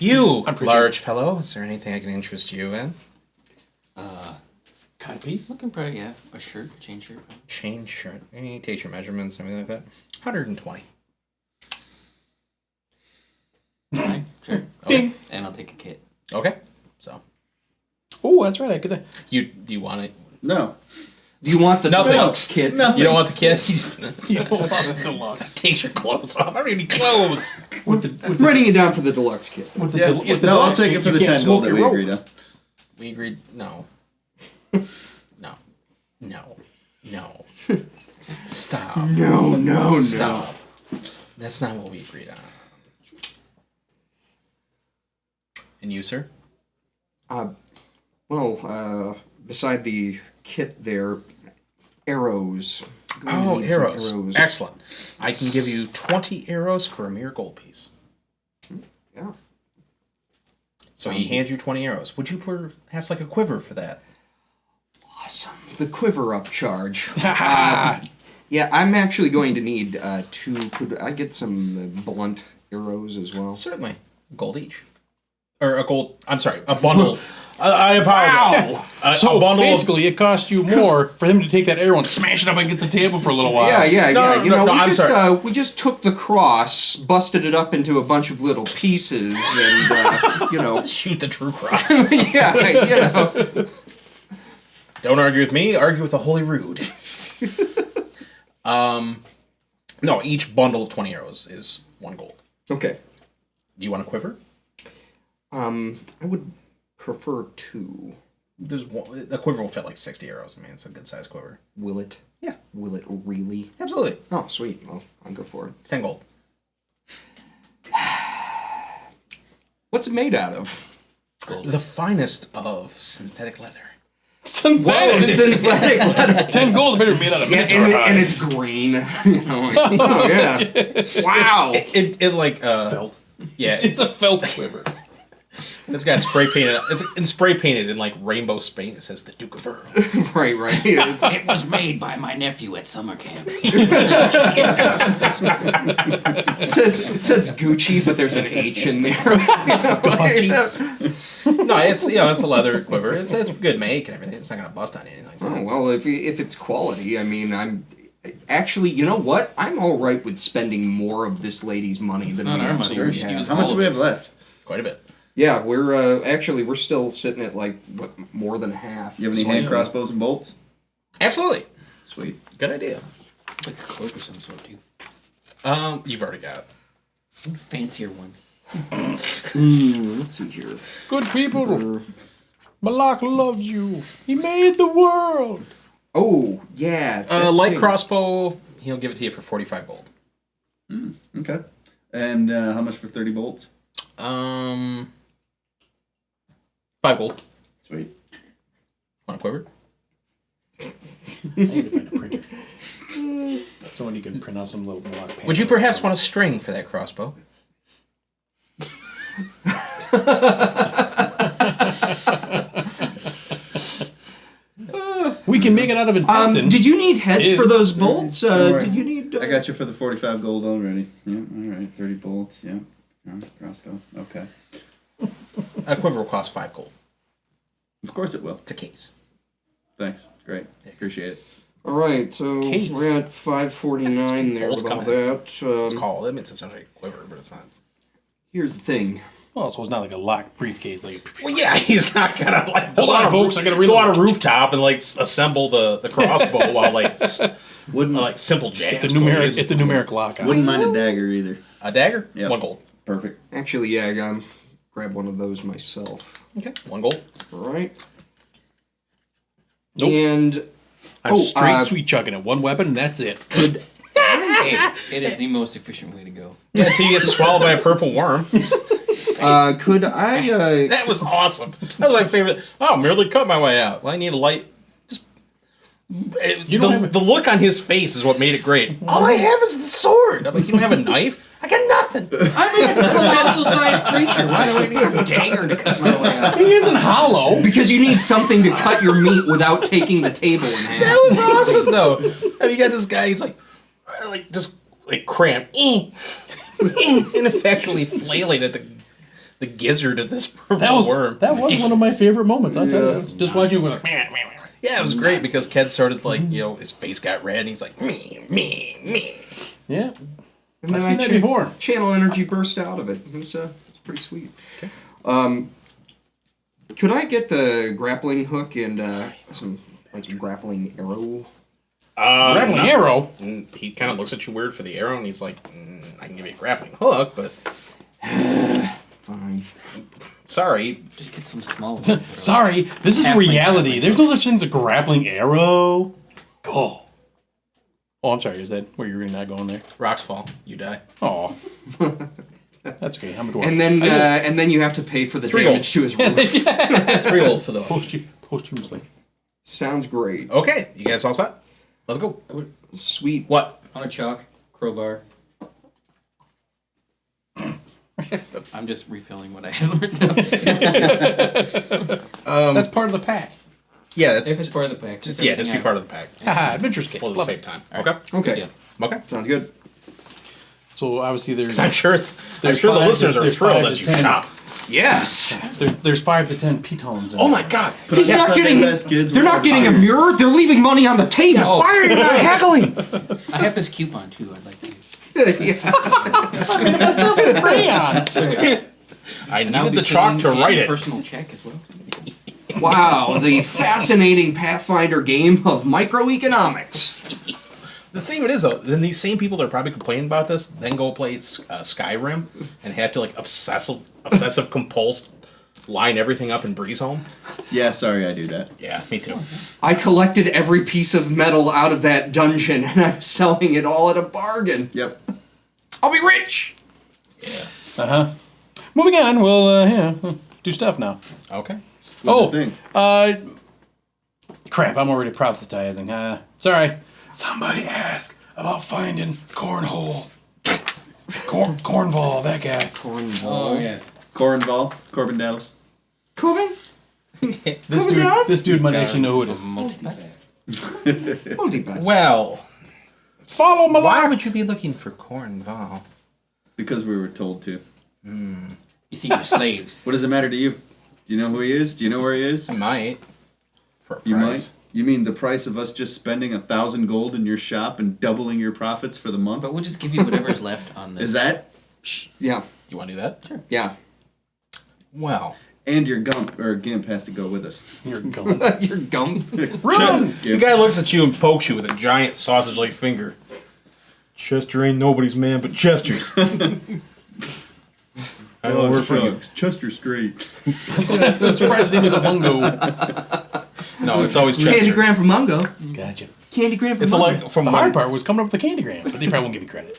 You, I'm pretty- large fellow, is there anything I can interest you in? Cut a piece. Looking probably a shirt, chain shirt. Chain shirt. Any take your measurements, anything like that? 120. Right, sure. Ding. And I'll take a kit. Okay. So Oh, that's right. I could. do you want it? No. Do you want the Nothing. deluxe kit? You don't want the kid? You just Deluxe. take your clothes off. I don't need any clothes. I'm writing it down for the deluxe kit. With the, Yeah, with the no, I'll deluxe, take it for you the can't 10 smoke gold that your we rope. agreed on. We agreed. No. No. Stop. No. Stop. That's not what we agreed on. And you, sir? Beside the kit there, arrows. Oh, Need some arrows. Excellent. I can give you 20 arrows for a mere gold piece. Yeah. So he hands you 20 arrows. Would you perhaps like a quiver for that? Awesome. The quiver up charge. Yeah, I'm actually going to need 2. Could I get some blunt arrows as well? Certainly. Gold each. Or a gold. I'm sorry, a bundle. I apologize. So a bundle. basically, it cost you more for him to take that arrow and smash it up against the table for a little while. Yeah. I'm sorry. We just took the cross, busted it up into a bunch of little pieces, and Shoot the true cross. yeah. Don't argue with me. Argue with the Holy Rude. No, each bundle of 20 arrows is 1 gold. Okay. Do you want a quiver? I would prefer 2. There's one. The quiver will fit like 60 arrows. I mean, it's a good sized quiver. Will it? Yeah. Will it really? Absolutely. Oh, sweet. Well, I'll go for it. 10 gold. What's it made out of? The finest of synthetic leather. Synthetic. Synthetic leather. 10 gold better made out of Yeah, minotaur hide. and it's green. Oh yeah! Wow. It like Felt. yeah. It's a felt quiver. It's got spray painted. It's spray painted in like rainbow paint. It says the Duke of Earl. Right. It's- It was made by my nephew at summer camp. It says Gucci, but there's an H in there. No, it's it's a leather quiver. It's a good make and everything. It's not gonna bust on anything like that. Oh well, if it's quality, I mean, I'm actually, you know what? I'm all right with spending more of this lady's money than not we our money. absolutely She have. used How much do we have left? Quite a bit. Yeah, we're still sitting at like more than half. You have any So- hand crossbows and bolts? Absolutely. Sweet. Good idea. Like a cloak of some sort, too. You've already got. Fancier one. Let's see here. Good people. Malak loves you. He made the world. Oh yeah, that's Light big. crossbow. He'll give it to you for 45 gold. Okay. And how much for 30 bolts? 5 gold. Sweet. Want a quiver? I need to find a printer. Someone you can print out some little Malak paint. Would you perhaps want a string for that crossbow? We can make it out of intestine. Did you need heads for Is- those bolts? Don't worry. Did you need? I got you for the 45 gold already. Yeah, alright. 30 bolts, yeah. Crossbow. Okay. A quiver will cost 5 gold. Of course it will. It's a case. Thanks. Great. Appreciate it. All right, so Case. we're at 549 there bolts with all coming. that. It's called. That means it's essentially a quiver, but it's not. Here's the thing. Well, so it's not like a locked briefcase. Like, Well, yeah, he's not gonna like hold on, folks. I gotta go reload. on a rooftop and like assemble the crossbow while like Wouldn't like simple jazz. it's a numeric. It's a numeric lock. wouldn't mind a dagger either. A dagger. Yep. 1 gold. Perfect. Actually, yeah, I got grab one of those myself. Okay. 1 gold. All right. Nope. And I'm straight sweet chugging it. One weapon, and that's it. It is the most efficient way to go. Yeah, until you get swallowed by a purple worm. could I? That was awesome. That was my favorite. Oh, merely cut my way out. Well, I need a light. The look on his face is what made it great. All I have is the sword. I'm like, you don't have a knife? I got nothing. I'm a colossal-sized creature. Why do I need a dagger to cut my way out? He isn't hollow. Because you need something to cut your meat without taking the table in half. That was awesome, though. And you got this guy. He's like just like cramped, ineffectually flailing at the gizzard of this purple worm. That was one of my favorite moments. I tell you, just watching you go like, meh, meh, meh. Yeah, it was great because Ken started like, his face got red and he's like, me. Yeah. And then I've seen that before. Channel energy burst out of it. It was pretty sweet. Okay. Could I get the grappling hook and some like grappling arrow? Grappling arrow. And he kind of looks at you weird for the arrow and he's like, I can give you a grappling hook, but Fine. sorry. Just get some small ones. Sorry, this is Halfling reality. grappling There's no such thing as a grappling arrow. Go. Oh, I'm sorry. Is that where you're not going there? Rocks fall, you die. Oh. That's okay. I'm a dwarf. And then you have to pay for the 3 damage to his roof. That's 3 gold for those. Posthumously. Sounds great. Okay, you guys all set? Let's go. Sweet. What? On a chalk, crowbar. I'm just refilling what I have written down. That's part of the pack. Yeah, that's If it's part of the pack. just be part of the pack. Haha, adventure kit. We'll just Love save it. time. All right. Okay. Okay. Good Okay. Sounds good. So obviously there's I'm sure the There's listeners are there's thrilled 5 as to you 10. shop. Yes. there's 5 to 10 pitons. Oh my god. He's not getting. They're not getting a mirror. They're leaving money on the table. Oh. Why are you not haggling? I have this coupon too. I'd like to use. Crayons. I And I'll needed be the chalk to paying write a it. personal check as well. Wow, the fascinating Pathfinder game of microeconomics. The thing of it is, though, then these same people that are probably complaining about this then go play Skyrim and have to like obsessive compulse line everything up in Breeze Home. Yeah, sorry, I do that. Yeah, me too. I collected every piece of metal out of that dungeon, and I'm selling it all at a bargain. Yep. I'll be rich. Uh-huh. Moving on, we'll do stuff now. Okay. What do you think? Crap, I'm already proselytizing. Sorry. Somebody ask about finding Cornhole. Cornball, that guy. Oh yeah. Corbin Dallas. Corbin? This dude might actually know who it is. Multipass. Well, Follow my why line. would you be looking for Cornval? Because we were told to. You see, you're slaves. What does it matter to you? Do you know who he is? Do you know where he is? I might. For a You price. might. You mean the price of us just spending 1,000 gold in your shop and doubling your profits for the month? But we'll just give you whatever's left on this. Is that? Yeah. You want to do that? Sure. Yeah. Well, And your gimp has to go with us. You're going. Your gum. Run! the guy looks at you and pokes you with a giant sausage-like finger. Chester ain't nobody's man but Chester's. I don't work for you. Chester Straight. I'm surprised his name is a Mungo. No, it's always Chester. Candygram from Mungo. Gotcha. Candygram from It's Mungo. like from The my, hard part was coming up with the candygram, but they probably won't give me credit.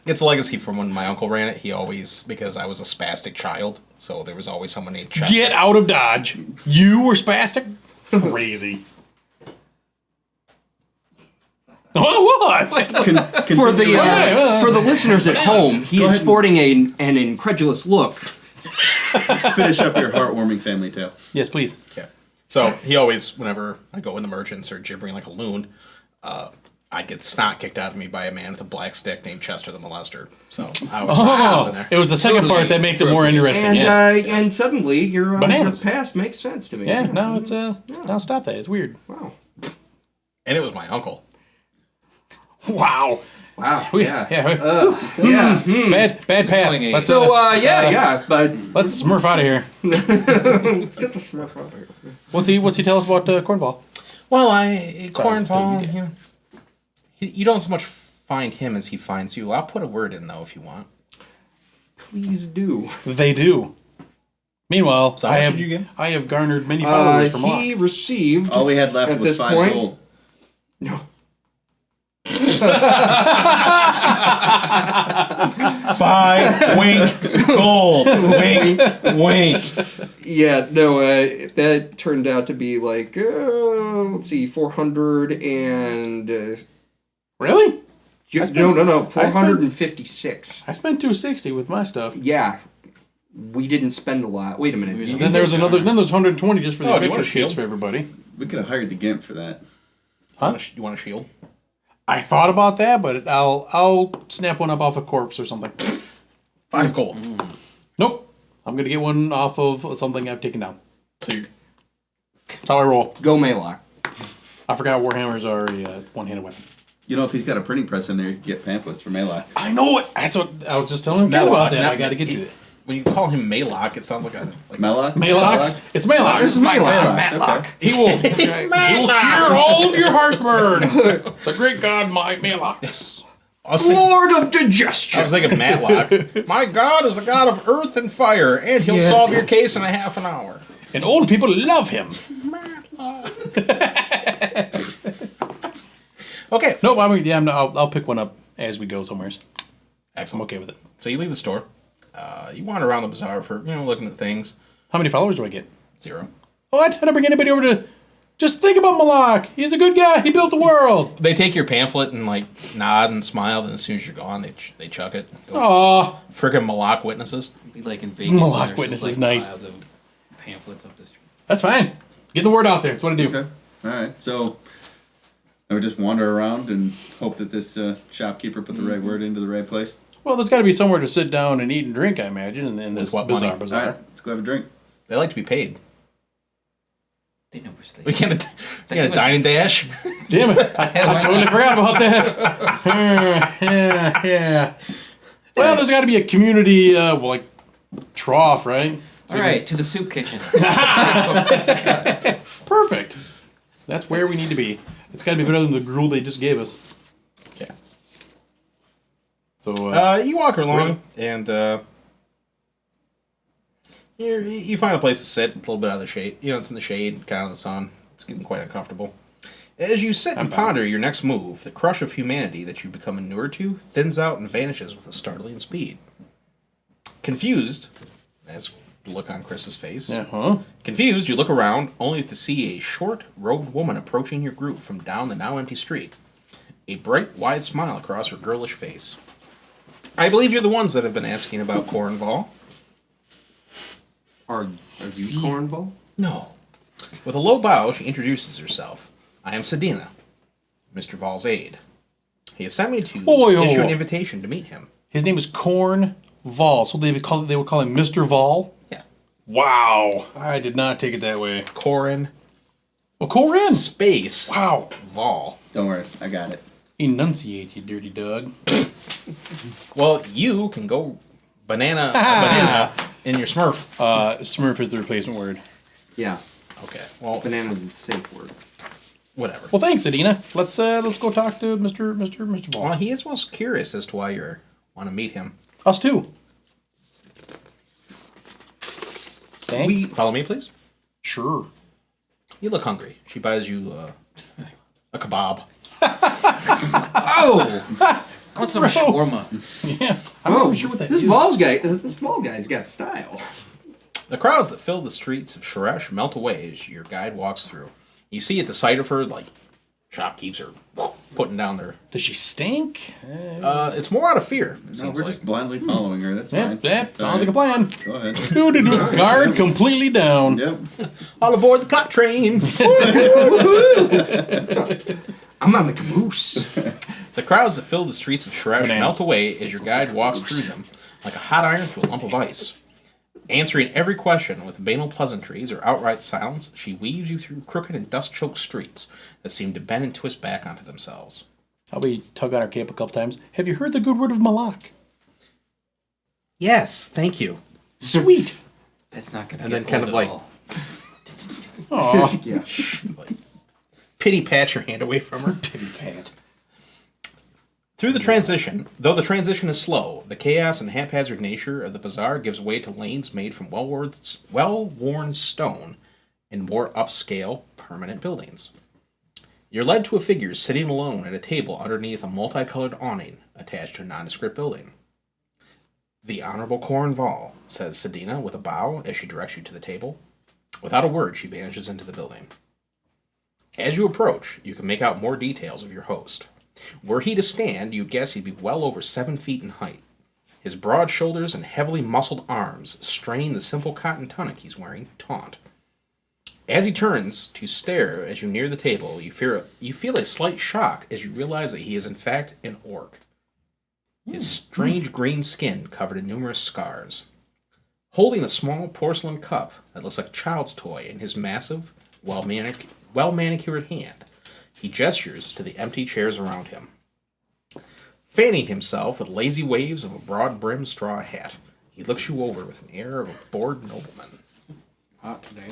it's a legacy from when my uncle ran it. He always, because I was a spastic child, so there was always someone named Chester. Get out of Dodge. You were spastic? Crazy. What? For the for the listeners at home, he is ahead and- sporting an incredulous look. Finish up your heartwarming family tale. Yes, please. Okay. So he always, whenever I go in the merchants or gibbering like a loon, I'd get snot kicked out of me by a man with a black stick named Chester the Molester. So I was out in there. It was the second part that makes it more interesting. And Yes. and suddenly your Bananas. past makes sense to me. Yeah. No, it's I'll stop that. It's weird. Wow. And it was my uncle. Wow. Wow. Yeah. Yeah. Bad path. going a- Let's, So but let's smurf out of here. get the Smurf out of here. What's he tell us about Cornball? Well, Sorry, Cornball, still you know, you don't so much find him as he finds you. I'll put a word in, though, if you want. Please do. They do. Meanwhile, So how much did you get? I have garnered many followers from He received All we had left at was this 5 point. gold. No. 5 wink gold. Wink, wink. Yeah, no, that turned out to be like, let's see, 400 and... Really? no, 456. I spent 260 with my stuff. Yeah, we didn't spend a lot. Wait a minute. We Then there was another. Then there's 120 just for the Oh, do you want adventure a shield? sheets for everybody. We could have hired the Gimp for that. Huh? You want a shield? I thought about that, but I'll snap one up off a corpse or something. 5 gold. Nope. I'm gonna get one off of something I've taken down. So you're... That's how I roll. Go Maylock. I forgot Warhammer's already a one-handed weapon. You know, if he's got a printing press in there, you can get pamphlets for Maylock. I know it. That's what I was just telling you about that. I got to get to it. When you call him Maylock, it sounds like a... Like, Maylock? Maylocks. It's Maylocks. This is Maylock. Matlock. He will cure all of your heartburn. The great god, Maylocks. I was thinking, Lord of I Digestion. was thinking Matlock. My God is the God of earth and fire, and he'll solve your case in a half an hour. And old people love him. Okay. Nope. I mean, yeah. I'll pick one up as we go somewhere. I'm Excellent. okay with it. So you leave the store. You wander around the bazaar for, looking at things. How many followers do I get? 0. What? I don't bring anybody over to. Just think about Malak. He's a good guy. He built the world. They take your pamphlet and, nod and smile, and as soon as you're gone, they chuck it. Go Aw. friggin' Malak witnesses. Be like in Vegas. Malak and there's witness just, is nice. piles of pamphlets up the street. That's fine. Get the word out there. That's what I do. Okay. All right. So I would just wander around and hope that this shopkeeper put the right word into the right place. Well, there's got to be somewhere to sit down and eat and drink, I imagine, in this what bizarre money? All bazaar. right. Let's go have a drink. They like to be paid. They know we're We sleeping. can't dine and dash. Damn it. I totally forgot about that. yeah. Well, there's got to be a community, trough, right? All right, to the soup kitchen. Perfect. That's where we need to be. It's got to be better than the gruel they just gave us. Yeah. So, You walk along, and you find a place to sit, a little bit out of the shade. It's in the shade, kind of in the sun. It's getting quite uncomfortable. As you sit and ponder your next move, the crush of humanity that you become inured to thins out and vanishes with a startling speed. Confused, as you look on Chris's face. yeah, huh? Confused, you look around, only to see a short-robed woman approaching your group from down the now empty street. A bright, wide smile across her girlish face. I believe you're the ones that have been asking about Cornball. Are you Cornball? No. With a low bow, she introduces herself. I am Sedina, Mr. Val's aide. He has sent me to issue an invitation to meet him. His name is Corn Vol, so they would call him Mr. Vol? Yeah. Wow. I did not take it that way. Corin. Oh, Corin! Space. Wow. Vol. Don't worry. I got it. Enunciate, you dirty dog. Well, you can go banana in your Smurf. Smurf is the replacement word. Yeah. Okay. Well, Banana's the safe word. whatever. Well, thanks, Adina. Let's go talk to Mr. Vol. Well, he is most curious as to why you want to meet him. Us too. Thanks. Follow me, please. Sure. You look hungry. She buys you a kebab. Oh! I want some shawarma. Yeah. I'm Oh, not sure what that this is. Vol guy's got style. The crowds that fill the streets of Sheresh melt away as your guide walks through. You see at the sight of her, shopkeepers are putting down their... Does she stink? it's more out of fear, it No, seems we're like. just blindly following her. That's Yeah, fine. yeah, It's all sounds like a right. plan. Go ahead. Doo-doo-doo. Guard completely down. Yep. All aboard the plot train! I'm on the caboose. The crowds that fill the streets of Sheresh Bananas. melt away as your guide walks through them like a hot iron through a lump of ice. Answering every question with banal pleasantries or outright silence, she weaves you through crooked and dust-choked streets that seem to bend and twist back onto themselves. I'll be tug on our cape a couple times. Have you heard the good word of Malak? Yes, thank you. Sweet. That's not gonna And get then kind old of at like- all. Aw. Yeah. Like, pity pat your hand away from her. Pity pat. Through the transition, though the transition is slow, the chaos and haphazard nature of the bazaar gives way to lanes made from well-worn stone and more upscale, permanent buildings. You're led to a figure sitting alone at a table underneath a multicolored awning attached to a nondescript building. "The Honorable Cornval," says Sedina with a bow as she directs you to the table. Without a word, she vanishes into the building. As you approach, you can make out more details of your host. Were he to stand, you'd guess he'd be well over 7 feet in height. His broad shoulders and heavily muscled arms, straining the simple cotton tunic he's wearing, taunt. As he turns to stare as you near the table, you feel a slight shock as you realize that he is in fact an orc. His strange green skin covered in numerous scars. Holding a small porcelain cup that looks like a child's toy in his massive, well-manicured hand, he gestures to the empty chairs around him. Fanning himself with lazy waves of a broad-brimmed straw hat, he looks you over with an air of a bored nobleman. Hot today.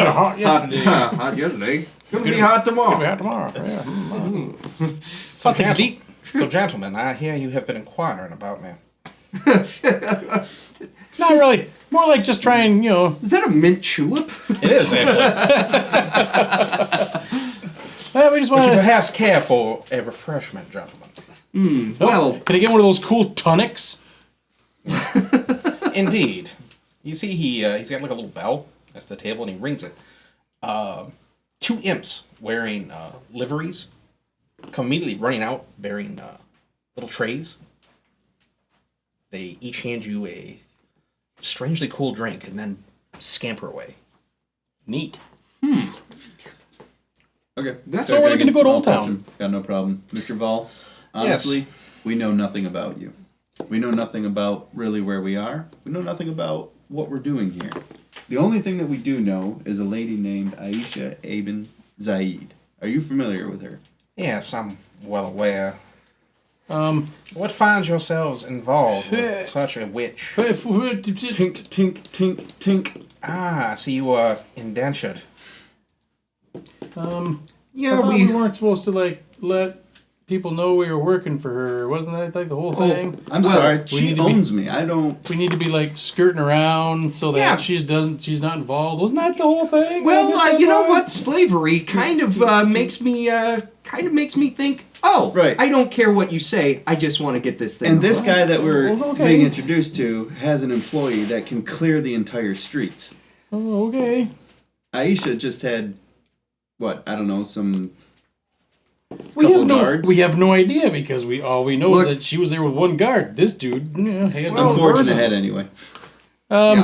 Hot yesterday. Hot yesterday. Gonna be hot tomorrow. Be out tomorrow. Yeah. So, take a seat. So, gentlemen, I hear you have been inquiring about me. Not really. More like just trying, Is that a mint julep? It is, actually. we just Would want you to... perhaps care for a refreshment, gentlemen? Well, Can I get one of those cool tonics? Indeed. You see, he's got like a little bell next to the table, and he rings it. 2 imps wearing liveries come immediately running out, bearing little trays. They each hand you a strangely cool drink, and then scamper away. Neat. Okay. That's So we're looking to go to Old I'll approach Town. him. Got no problem. Mr. Vol, honestly, we know nothing about you. We know nothing about really where we are. We know nothing about what we're doing here. The only thing that we do know is a lady named Aisha Ibn Zaid. Are you familiar with her? Yes, I'm well aware. What finds yourselves involved with such a witch? Tink, tink, tink, tink. Ah, I see you are indentured. yeah, I thought we. we weren't supposed to let people know we were working for her. Wasn't that like the whole thing? I'm Well, sorry. we She need to be- owns me. I don't. We need to be like skirting around so that Yeah. she's not involved. Wasn't that the whole thing? Well, you know what? Slavery kind of makes me think. Oh, Right. I don't care what you say. I just want to get this thing. And this guy that we're Well, okay. being introduced to has an employee that can clear the entire streets. Oh, okay. Aisha just had, what? I don't know, some. We Couple have no guards. we have no idea because all we know Look- is that she was there with one guard. This dude, had Well, Unfortunate head, ananyway. Oh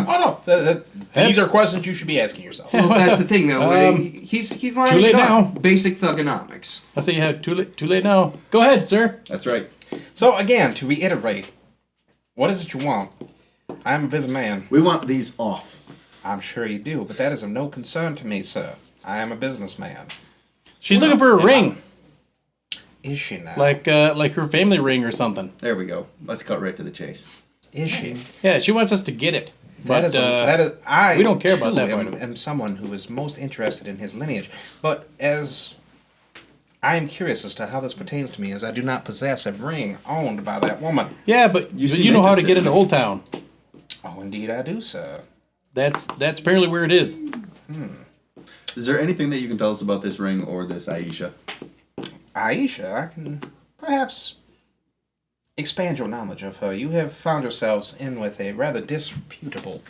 no, these are questions you should be asking yourself. Well, that's the thing, though. He's too lining late it up. now. Basic thugonomics. I say, yeah, too late now. Go ahead, sir. That's right. So again, to reiterate, what is it you want? I'm a busy man. We want these off. I'm sure you do, but that is of no concern to me, sir. I am a businessman. She's looking for a ring, Is she now? like her family ring or something. There we go. Let's cut right to the chase. Is she? Yeah, she wants us to get it. That is. I. we don't care about too, that part of it. am someone who is most interested in his lineage, but as I am curious as to how this pertains to me, as I do not possess a ring owned by that woman. Yeah, but You you, seem know how to interested get in into it. Old Town. Oh, indeed, I do, sir. That's apparently where it is. Is there anything that you can tell us about this ring or this Aisha? Aisha, I can perhaps expand your knowledge of her. You have found yourselves in with a rather disreputable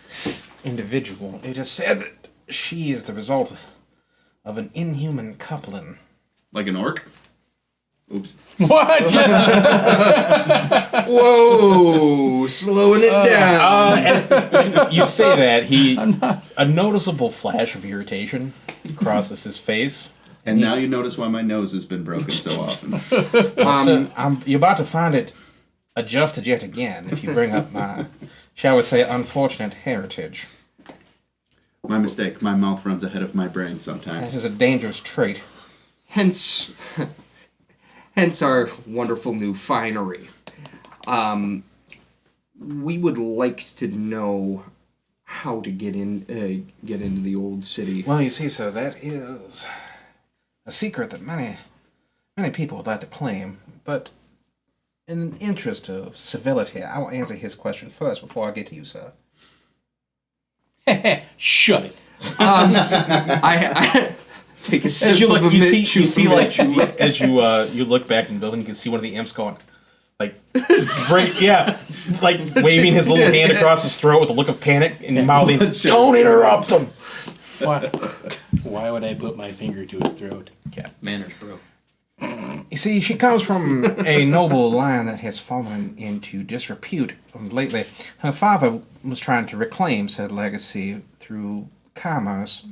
individual. It is said that she is the result of an inhuman coupling. Like an orc? Oops. What? Whoa, slowing it down. You say that, a noticeable flash of irritation crosses his face. And now he's- you notice why my nose has been broken so often. So you're about to find it adjusted yet again if you bring up my, shall we say, unfortunate heritage. My mistake. My mouth runs ahead of my brain sometimes. This is a dangerous trait. Hence our wonderful new finery. We would like to know how to get into the old city. Well, you see, sir, that is a secret that many people would like to claim, but in the interest of civility, I will answer his question first before I get to you, sir. Shut it. I take a sip As you of look, a you mint see, like, chew. as you look back in the building, you can see one of the imps going, like, like waving his little hand across his throat with a look of panic and mouthing, "Don't interrupt him." Why would I put my finger to his throat? Manners, bro. You see, she comes from a noble line that has fallen into disrepute lately. Her father was trying to reclaim said legacy through commerce.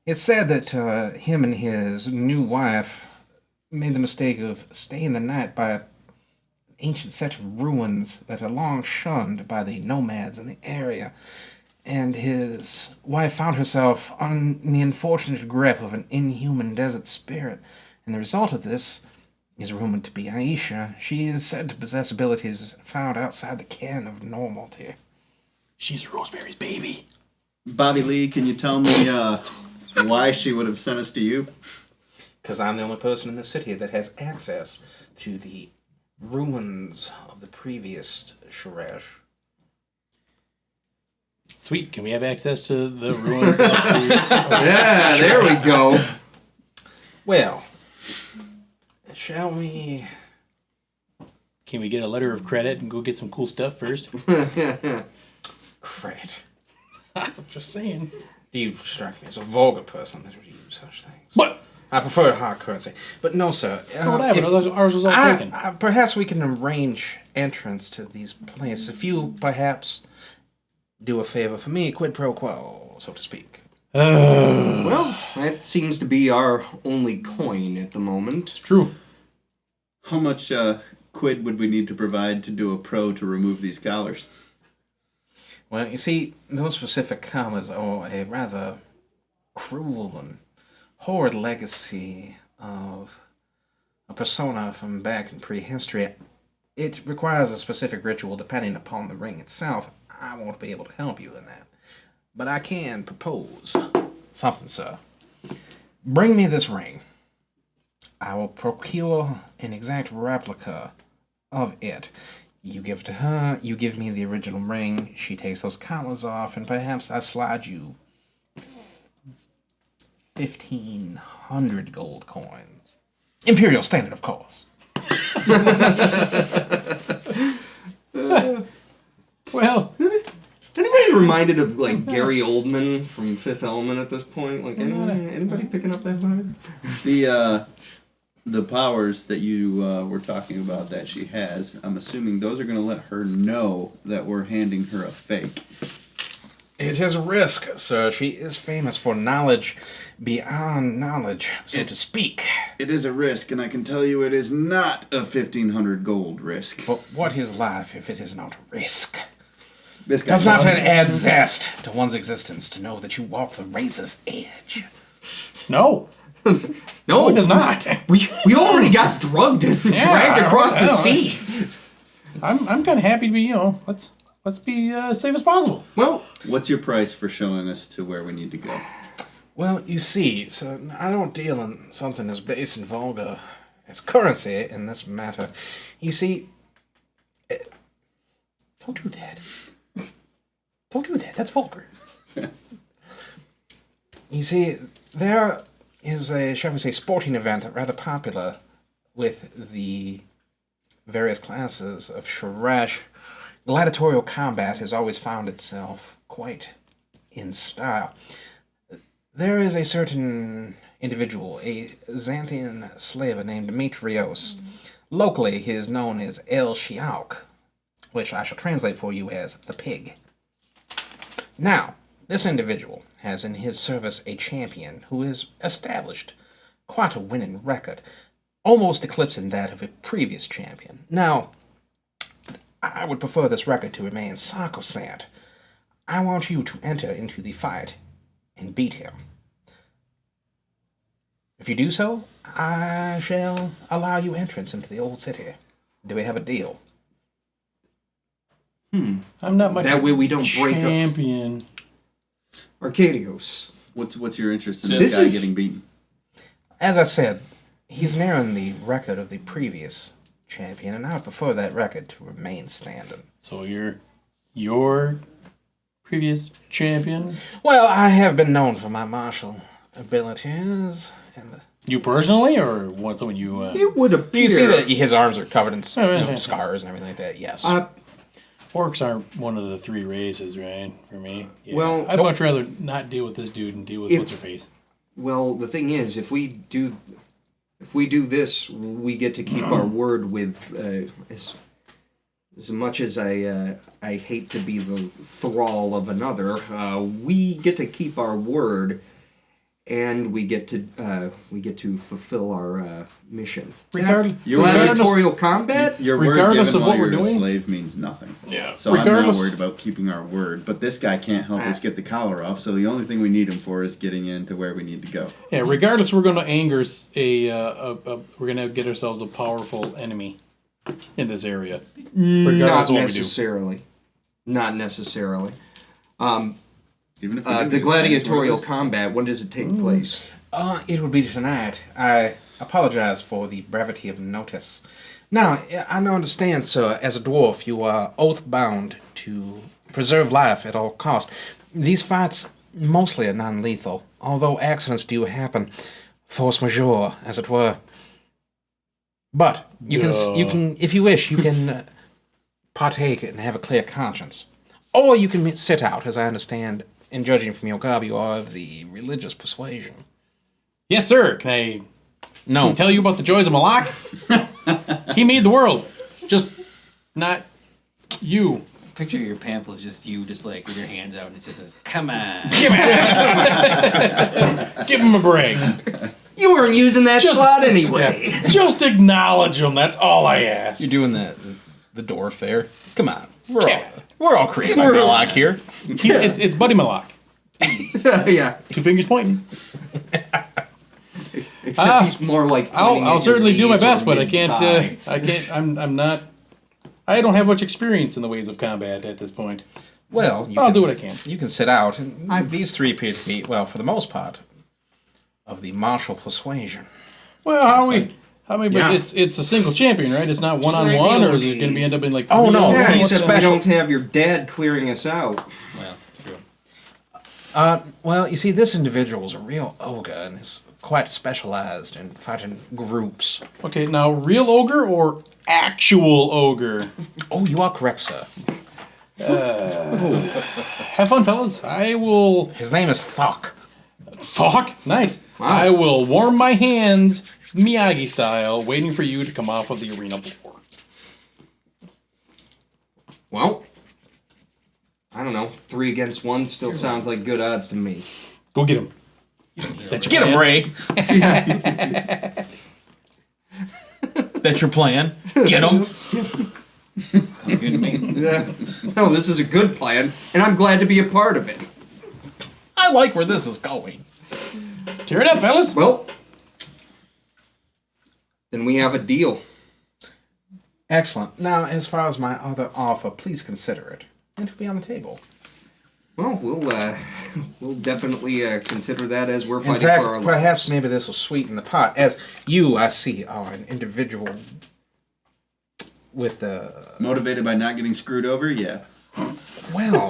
It's said that him and his new wife made the mistake of staying the night by an ancient set of ruins that are long shunned by the nomads in the area. And his wife found herself on the unfortunate grip of an inhuman desert spirit. And the result of this is rumored to be Aisha. She is said to possess abilities found outside the ken of normality. She's Rosemary's baby. Bobby Lee, can you tell me why she would have sent us to you? Because I'm the only person in the city that has access to the ruins of the previous Sheresh. Sweet. Can we have access to the ruins of the... Yeah, there we go. Well, shall we... Can we get a letter of credit and go get some cool stuff first? Credit. Just saying. You strike me as a vulgar person that would use such things. What? I prefer hard currency. But no, sir. So would I, but ours was all taken. Perhaps we can arrange entrance to these places. If you, perhaps, do a favor for me, quid pro quo, so to speak. Well, that seems to be our only coin at the moment. True. How much quid would we need to provide to do a pro to remove these collars? Well, you see, those specific collars are a rather cruel and horrid legacy of a persona from back in prehistory. It requires a specific ritual depending upon the ring itself. I won't be able to help you in that. But I can propose something, sir. Bring me this ring. I will procure an exact replica of it. You give it to her, you give me the original ring, she takes those collars off, and perhaps I slide you 1,500 gold coins. Imperial standard, of course. Well, Anybody reminded of like Gary Oldman from Fifth Element at this point? Like anybody picking up that vibe? The powers that you were talking about that she has, I'm assuming those are going to let her know that we're handing her a fake. It is a risk, sir. She is famous for knowledge beyond knowledge, so to speak. It is a risk, and I can tell you it is not a 1,500 gold risk. But what is life if it is not a risk? This Does not it add zest to one's existence to know that you walk the razor's edge? no. No, It does not. We already got drugged and dragged across the sea. I'm kind of happy to be, let's be safe as possible. Well, What's your price for showing us to where we need to go? Well, you see, sir, I don't deal in something as base and vulgar as currency in this matter. You see, don't do that. Don't do that. That's vulgar. You see, there is a, shall we say, sporting event rather popular with the various classes of Sheresh. Gladiatorial combat has always found itself quite in style. There is a certain individual, a Xanthian slaver named Demetrios. Locally, he is known as El Shiauk, which I shall translate for you as the pig. Now, this individual has in his service a champion who has established quite a winning record, almost eclipsing that of a previous champion. Now, I would prefer this record to remain sacrosanct. I want you to enter into the fight and beat him. If you do so, I shall allow you entrance into the old city. Do we have a deal? I'm not much. That way we don't break up. champion. Arcadios. What's your interest in This this guy is- getting beaten? As I said, he's nearing the record of the previous champion, and I would prefer that record to remain standing. So you're your previous champion. Well, I have been known for my martial abilities, and You personally, or want someone you? It would appear. you see that his arms are covered in yeah. scars and everything like that. Yes. Orcs aren't one of the three races, right? For me. Yeah. Well, I'd much rather not deal with this dude and deal with what's her face. Well, the thing is, if we do this, we get to keep our word with as much as I hate to be the thrall of another. We get to keep our word, and we get to fulfill our mission. Regardless, Gladiatorial combat. Your word Regardless given of while what we're you're doing? a slave means nothing. Yeah. So I'm not Regardless- worried about keeping our word, but this guy can't help us get the collar off. So the only thing we need him for is getting into where we need to go. Yeah. Regardless, we're going to anger we're going to get ourselves a powerful enemy in this area. Regardless Not of what necessarily. Not necessarily. Even if we do The this gladiatorial thing, combat. When does it take place? It would be tonight. I apologize for the brevity of notice. Now, I understand, sir, as a dwarf, you are oath-bound to preserve life at all cost. These fights mostly are non-lethal, although accidents do happen. Force majeure, as it were. But you can, if you wish, you can partake and have a clear conscience. Or you can sit out, as I understand, in judging from your garb, you are of the religious persuasion. Yes, sir. Can I No. tell you about the joys of Malak? He made the world, just not you. Picture your pamphlets, just you, just like with your hands out, and it just says, "Come on." Give him a break. You weren't using that slot anyway. Just acknowledge him. That's all I ask. You're doing the dwarf there. Come on. We're all created by Malak here. It's Buddy Malak. Yeah. 2 fingers pointing. Except he's more like. pointing I'll at certainly your do my knees or best, but I mid-thigh. can't. I'm not. I don't have much experience in the ways of combat at this point. Well, I'll do what I can. You can sit out. And these three appear to be, well, for the most part, of the martial persuasion. Well, how many? But Yeah. it's a single champion, right? It's not one on one, or is it going to be end up in like? Oh, no. three-on-one? Yeah, he He's said we special. don't have your dad clearing us out. Well, true. Well, you see, this individual is a real ogre and is quite specialized in fighting groups. Okay, now real ogre or actual ogre? Oh, you are correct, sir. Have fun, fellas. I will. His name is Thok. Fuck, nice. I will warm my hands, Miyagi style, waiting for you to come off of the arena floor. Well, I don't know. 3 against 1 still sounds like good odds to me. Go get him. Get him, Ray. That's your plan. Get him. Sounds good to me. Yeah. No, this is a good plan, and I'm glad to be a part of it. I like where this is going. Tear it up, fellas. Well, then we have a deal. Excellent. Now, as far as my other offer, please consider it. It'll be on the table. Well, we'll definitely consider that as we're In fighting fact, for our lives. perhaps maybe this will sweeten the pot, as you, I see, are an individual with the... Motivated by not getting screwed over? Yeah. Well,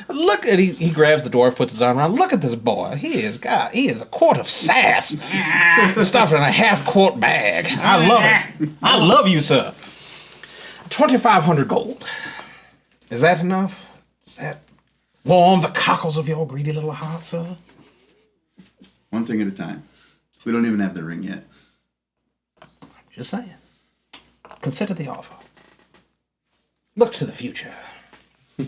look at he grabs the dwarf, puts his arm around. Look at this boy. He is a quart of sass stuffed in a half-quart bag. I love it. I love you, sir. 2,500 gold. Is that enough? Does that warm the cockles of your greedy little heart, sir? One thing at a time. We don't even have the ring yet. Just saying. Consider the offer. Look to the future. I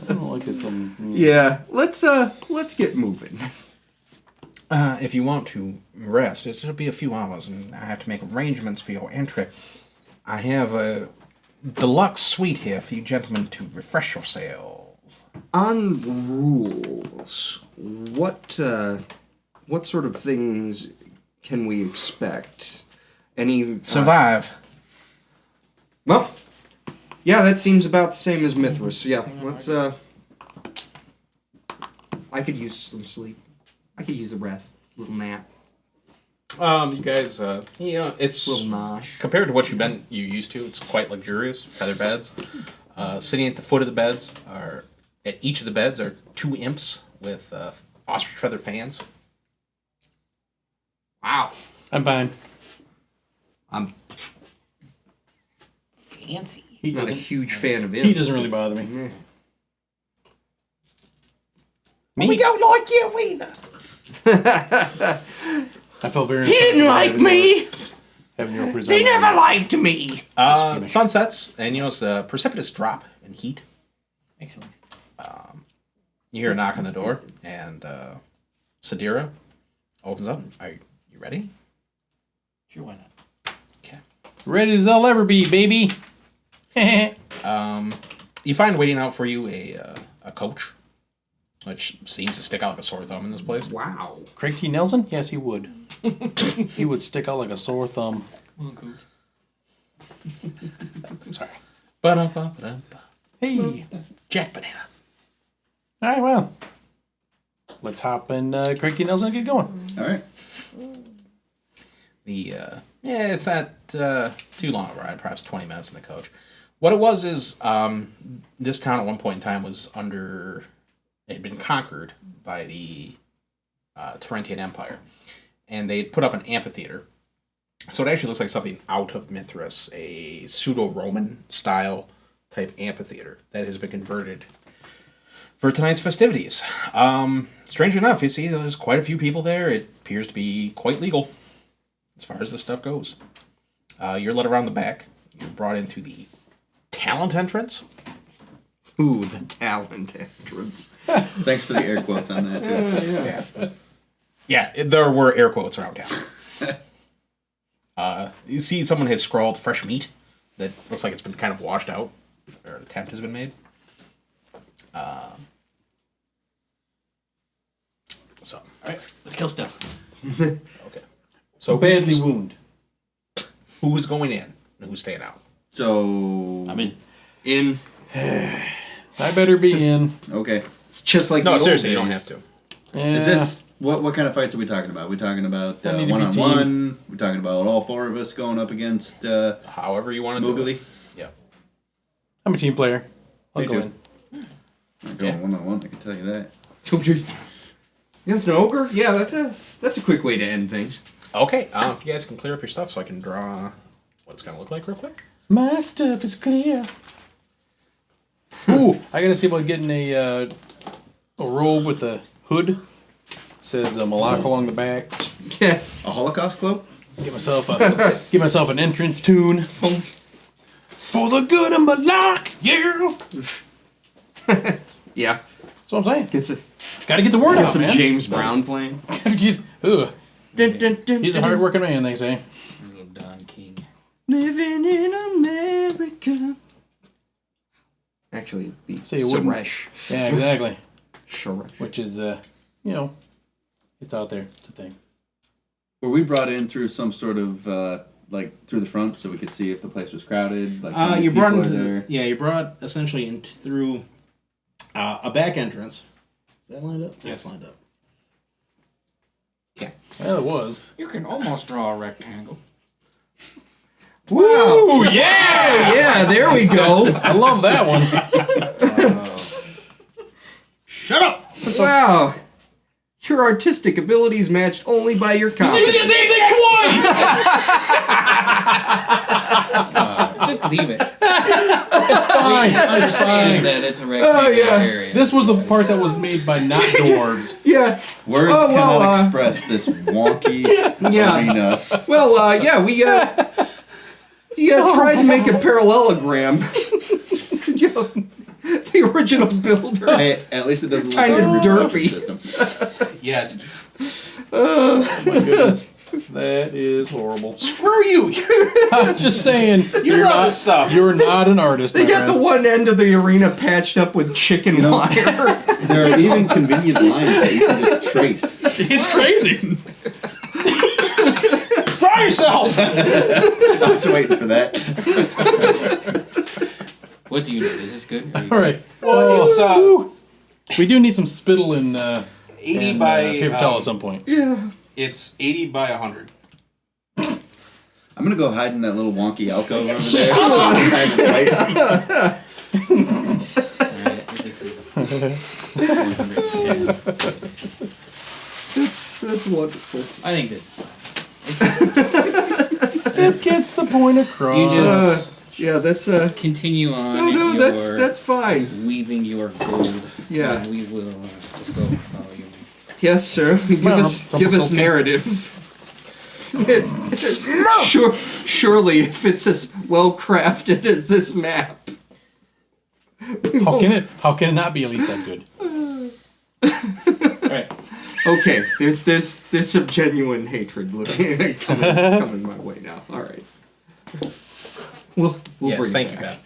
don't like this. Yeah, let's get moving. If you want to rest, it'll be a few hours, and I have to make arrangements for your entry. I have a deluxe suite here for you gentlemen to refresh yourselves. On rules, what sort of things can we expect? Any Survive. Well, yeah, that seems about the same as Mithras. Yeah, let's I could use some sleep. I could use a rest, little nap, You guys, it's little nosh. compared to what you used to. It's quite luxurious. Feather beds. Sitting at the foot of the beds at each of the beds are 2 imps with ostrich feather fans. Wow, I'm fine. I'm Fancy. He not a doesn't. huge fan of it. He doesn't really bother me. We don't like you either. I felt very. He didn't like me. Having your They never liked me. Sun sets, and you notice a precipitous drop in heat. Excellent. You hear a knock on the door, and Sadira opens up. Are you ready? Sure, why not? Okay. Ready as I'll ever be, baby. You find waiting out for you a coach, which seems to stick out like a sore thumb in this place. Wow. Craig T. Nelson? Yes, he would. He would stick out like a sore thumb. Come on, Coach. I'm sorry. Ba-da-ba-ba-da-ba. Hey. Jack Banana. All right, well. Let's hop in Craig T. Nelson and get going. All right. It's not too long a ride, perhaps 20 minutes in the coach. What it was is this town at one point in time was it had been conquered by the Tarentian Empire, and they had put up an amphitheater. So it actually looks like something out of Mithras, a pseudo-Roman style type amphitheater that has been converted for tonight's festivities. Strangely enough, you see there's quite a few people there. It appears to be quite legal as far as this stuff goes. You're led around the back. You're brought in through the talent entrance. Ooh, the talent entrance. Thanks for the air quotes on that too. Yeah, there were air quotes around town. You see someone has scrawled fresh meat that looks like it's been kind of washed out, or an attempt has been made. All right, Let's kill stuff. okay. So Badly wounded. who's going in and who's staying out? So I'm in. In. I better be in. okay. It's just like the No, old seriously, you don't days. have to. Yeah. Is this what kind of fights are we talking about? We're talking about Don't need to be one-on-one. We're talking about all 4 of us going up against However you want to do Moogly. it. Yeah. I'm a team player. I'll Me go too. in. I'm going one-on-one. I can tell you that. Against an ogre? Yeah, that's a quick way to end things. Okay, if you guys can clear up your stuff so I can draw what it's going to look like real quick. My stuff is clear. Ooh, I gotta see about getting a robe with a hood. Says Malak along the back. Yeah. A Holocaust club? Give myself an entrance tune. For the good of Malak, yeah. Yeah. That's what I'm saying. Get some, Gotta get the word out, some man. James Brown playing. Ugh. He's a hard-working man, they say. Little Don King. Living in America. Actually, it'd be So you wouldn't- Sheresh. Yeah, exactly. Sheresh. Which is, it's out there. It's a thing. Were we brought in through some sort of through the front so we could see if the place was crowded? Like how many You brought people into are there? you brought essentially in through a back entrance. Is that lined up? Yeah, it's lined up. Yeah. Well, it was. You can almost draw a rectangle. Wow. Ooh, yeah! Yeah, there we go. I love that one. Shut up! Wow. Your artistic abilities matched only by your confidence. say it twice! Just leave it. Fine. Understand that it's a rectangle yeah. area. This was the part that was made by not dwarves. Yeah. Words Oh, well, cannot express this wonky Yeah. arena. Well, yeah, we tried to make a parallelogram. You know, the original builders. Hey, at least it doesn't look like Kinda a derpy. system. Yes. Oh my goodness. That is horrible. Screw you! I'm just saying, You you're love not, this stuff. you're not an artist. They my got the friend. one end of the arena patched up with chicken wire. There are even convenient lines that you can just trace. It's crazy. Try yourself! I was waiting for that. What do you need? Is this good? Are you All right. Well, it's woo. We do need some spittle and 80 and, by paper towel at some point. Yeah. It's 80 by 100. I'm gonna go hide in that little wonky alcove over there. Right. Alright, this is 110. That's wonderful. I think this. It gets the point across. You just Yeah, that's continue on. no, your that's fine. weaving your gold. Yeah. And we will just go follow you. Yes, sir. Give us narrative. Surely, if it's as well crafted as this map. How can it not be at least that good? Alright. Okay, there's some genuine hatred coming my way now. All right. We'll Yes, bring thank it you, back.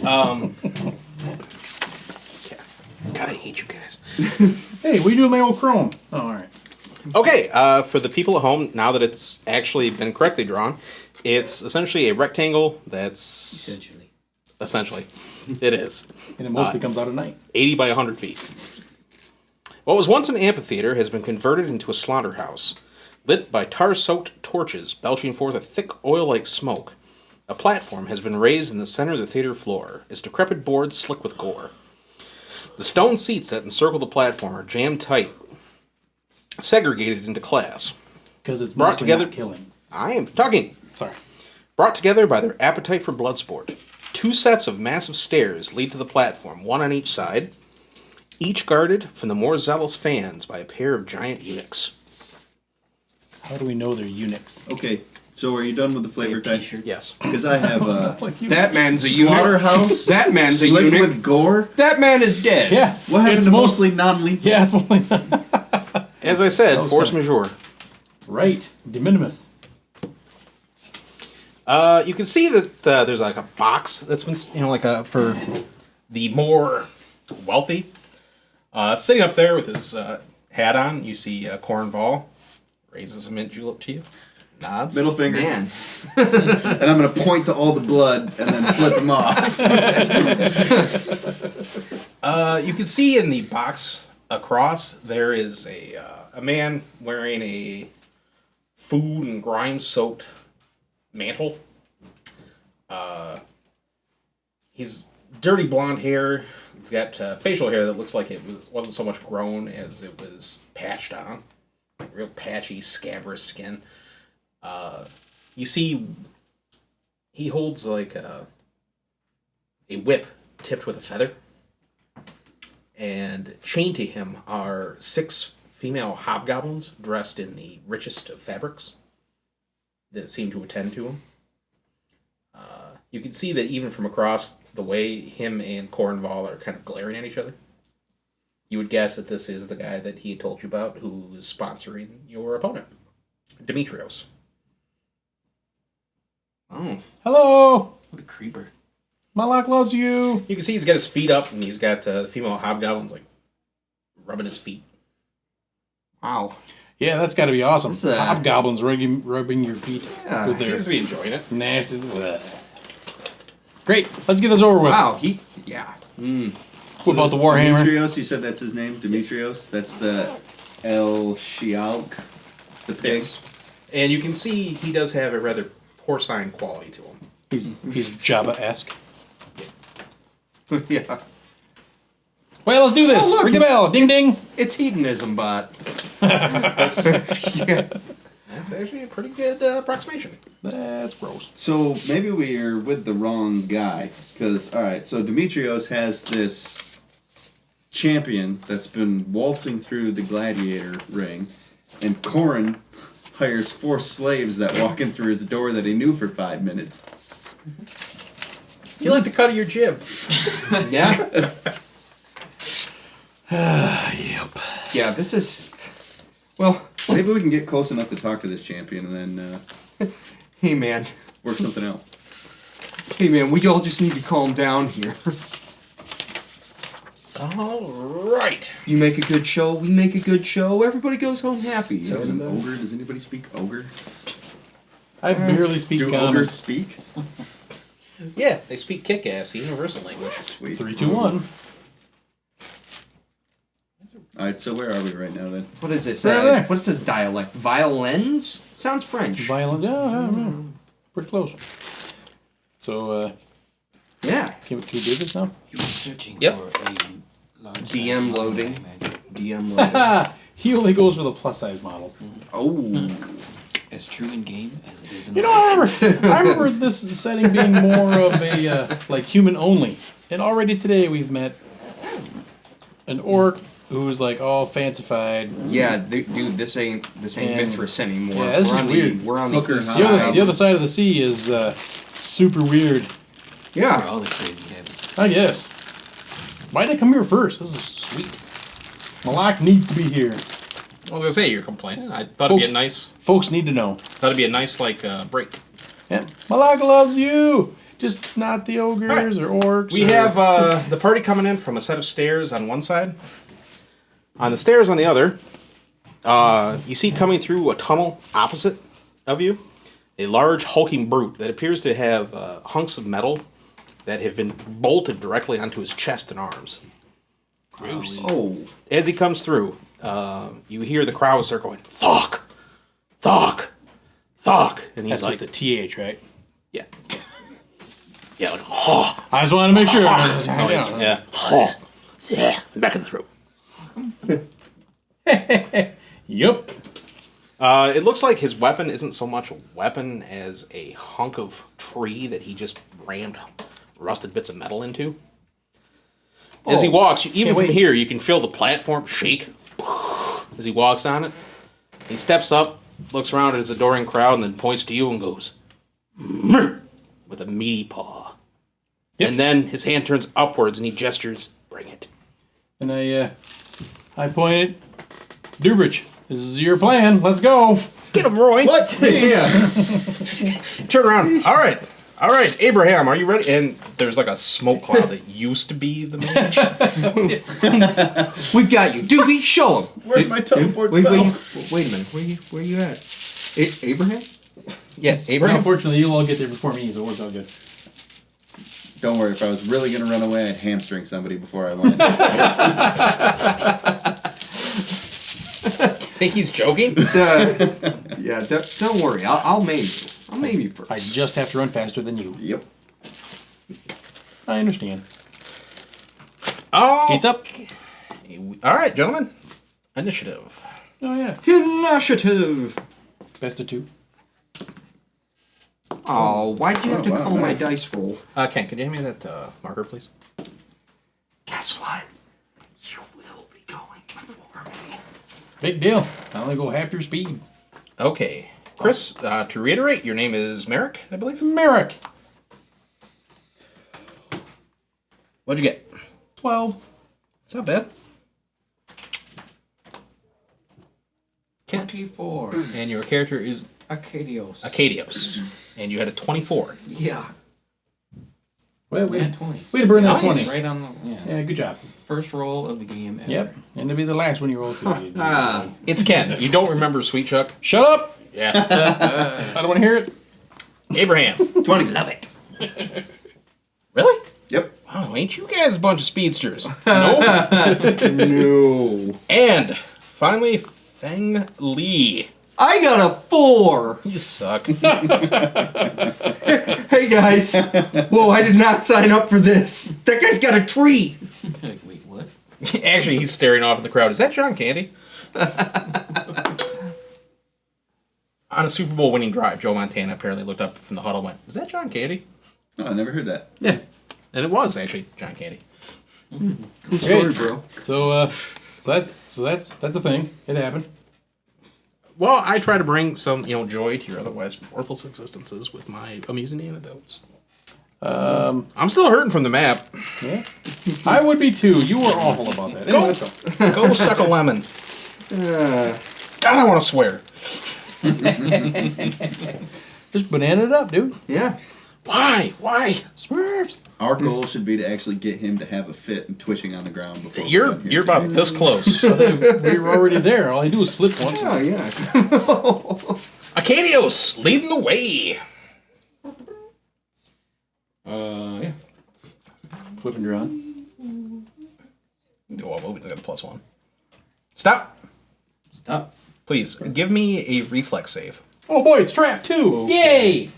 Ben. God, I hate you guys. Hey, what do you do with my old chrome? Oh, all right. Okay, for the people at home, now that it's actually been correctly drawn, it's essentially a rectangle that's... Essentially. It is. And it mostly comes out at night. 80 by 100 feet. What was once an amphitheater has been converted into a slaughterhouse, lit by tar-soaked torches belching forth a thick oil-like smoke. A platform has been raised in the center of the theater floor, its decrepit boards slick with gore. The stone seats that encircle the platform are jammed tight, segregated into class. Because it's Brought mostly together- not killing. I am talking. Sorry. Brought together by their appetite for blood sport. 2 sets of massive stairs lead to the platform, one on each side, each guarded from the more zealous fans by a pair of giant eunuchs. How do we know they're eunuchs? Okay, so are you done with the flavor text? Yes. Because I have a That man's a eunuch. slaughterhouse. That man's a slick eunuch. with gore. That man is dead. Yeah. What happened it's to mostly non-lethal? Yeah, it's mostly... As I said, was force kinda- majeure. Right. De minimis. You can see that there's like a box that's been, for the more wealthy. Sitting up there with his hat on, you see Cornval raises a mint julep to you, nods. Middle finger. Man. And I'm going to point to all the blood and then flip them off. You can see in the box across there is a man wearing a food and grime-soaked mantle. He's dirty blonde hair. He's got facial hair that looks like it wasn't so much grown as it was patched on, like real patchy, scabrous skin. You see, he holds like a whip tipped with a feather, and chained to him are 6 female hobgoblins dressed in the richest of fabrics that seem to attend to him. You can see that even from across the way, him and Cornval are kind of glaring at each other. You would guess that this is the guy that he had told you about who is sponsoring your opponent, Demetrios. Oh, Hello. what a creeper. Malak loves you. You can see he's got his feet up, and he's got the female hobgoblins like rubbing his feet. Wow. Yeah, that's got to be awesome. It's, Hobgoblins rubbing your feet Yeah, with He their seems to be enjoying it. nasty... Great. Let's get this over with. Wow, yeah. What about the Warhammer? Demetrios, you said that's his name? Demetrios? That's the El Shialk, the pig? Yes. And you can see he does have a rather porcine quality to him. He's Jabba-esque. Yeah. Well, let's do this. Oh, look, Ring the bell. Ding, ding. It's hedonism, bot. That's actually a pretty good approximation. That's gross. So maybe we're with the wrong guy. Because, alright, so Demetrios has this champion that's been waltzing through the gladiator ring, and Corin hires 4 slaves that walk in through his door that he knew for 5 minutes. You like the cut of your jib. Yeah. Yep. Yeah, this is Well, Maybe we can get close enough to talk to this champion and then hey man. work something out. Hey man, we all just need to calm down here. All right. You make a good show, we make a good show, everybody goes home happy. So is an ogre? Does anybody speak ogre? I barely speak Do common. ogres speak? Yeah, they speak kick-ass, the universal language. Sweet. 3, 2, 1. Alright, so where are we right now then? What is this? Right there. What is this dialect? Violins? Sounds French. Violence. Yeah, pretty close. So, Yeah. can we do this now? You were searching Yep. for a large DM size loading. model, I imagine. DM loading. He only goes for the plus size models. Oh. As true in game as it is in You know, life. I remember this setting being more of a like human only, and already today we've met an orc who's like all fancified. Yeah, dude, this ain't And- Mithras anymore. Yeah, this we're is on weird. The, we're on the Hooker east high. side. The other side of the sea is super weird. For Yeah. all the crazy habits. I guess. Why'd I come here first? This is sweet. Malak needs to be here. I was gonna say you're complaining. I thought it'd be Folks- a nice, Folks need to know. break. Yeah, Malak loves you. Just not the ogres or orcs. We or- have the party coming in from a set of stairs on one side. On the stairs on the other, you see coming through a tunnel opposite of you, a large hulking brute that appears to have hunks of metal that have been bolted directly onto his chest and arms. Oh. As he comes through, you hear the crowd start going, "Thok! Thok! Thok!" And he's That's like, with the TH, right? yeah. Yeah, like, "Oh." I just want to make sure. Yeah. Oh. Yeah. Back in the throat. Yep. It looks like his weapon isn't so much a weapon as a hunk of tree that he just rammed rusted bits of metal into. As he walks, even from wait. here, you can feel the platform shake as he walks on it. He steps up, looks around at his adoring crowd, and then points to you and goes, "Mrr," with a meaty paw. Yep. And then his hand turns upwards and he gestures, "Bring it." And I pointed. Dubrich, this is your plan. Let's go. Get him, Roy. What? Yeah. Turn around. All right. All right, Abraham, are you ready? And there's like a smoke cloud that used to be the mage. We've got you. Doobie, show him. Where's my teleport Wait, spell? wait a minute. Where you at? Abraham? Yeah, Well, Abraham. unfortunately, you'll all get there before me, so it works out good. Don't worry, if I was really gonna run away, I'd hamstring somebody before I went. Think he's joking? Yeah, don't worry. I'll maim you. I'll maim you first. I just have to run faster than you. Yep. I understand. Oh. Gates up. All right, gentlemen. Initiative. Oh, yeah. Initiative. Best of two. Oh, why'd you have to Oh, wow, call my nice. dice roll? Ken, can you hand me that marker, please? Guess what? You will be going before me. Big deal. I only go half your speed. Okay. Chris, to reiterate, your name is Merrick, I believe? Merrick. What'd you get? 12. It's not bad. 24. And your character is Arcadios. Acadios. And you had a 24. Yeah. Way Nat 20. to burn that Nice. 20. Right on the Yeah, good job. first roll of the game ever. Yep. And to be the last one you roll to. Ah. It's Ken. You don't remember Sweet Chuck? Shut up! Yeah. I don't want to hear it. Abraham. 20. Love it. Really? Yep. Wow, ain't you guys a bunch of speedsters? Nope. No. And finally, Feng Li. I got a 4. You suck. Hey guys. Whoa, I did not sign up for this. That guy's got a tree. Like, wait, what? Actually, he's staring off at the crowd. Is that John Candy? On a Super Bowl winning drive, Joe Montana apparently looked up from the huddle and went, "Is that John Candy?" Oh, I never heard that. Yeah. And it was actually John Candy. Cool story, Great. bro. So that's a thing. It happened. Well, I try to bring some, joy to your otherwise worthless existences with my amusing anecdotes. I'm still hurting from the map. Yeah. I would be too. You were awful about that. Anyway, let's go. Go suck a lemon. God, I want to swear. Just banana it up, dude. Yeah. Why? Why? Smurfs. Our goal should be to actually get him to have a fit and twitching on the ground before. You're about this close. We were already there. All I do is slip once. Oh, yeah. Arcadios, leading the way. Yeah. Whip and draw. Oh, I'm moving. I got a +1. Stop. Stop. Please, give me a reflex save. Oh boy, it's trapped too. Yay!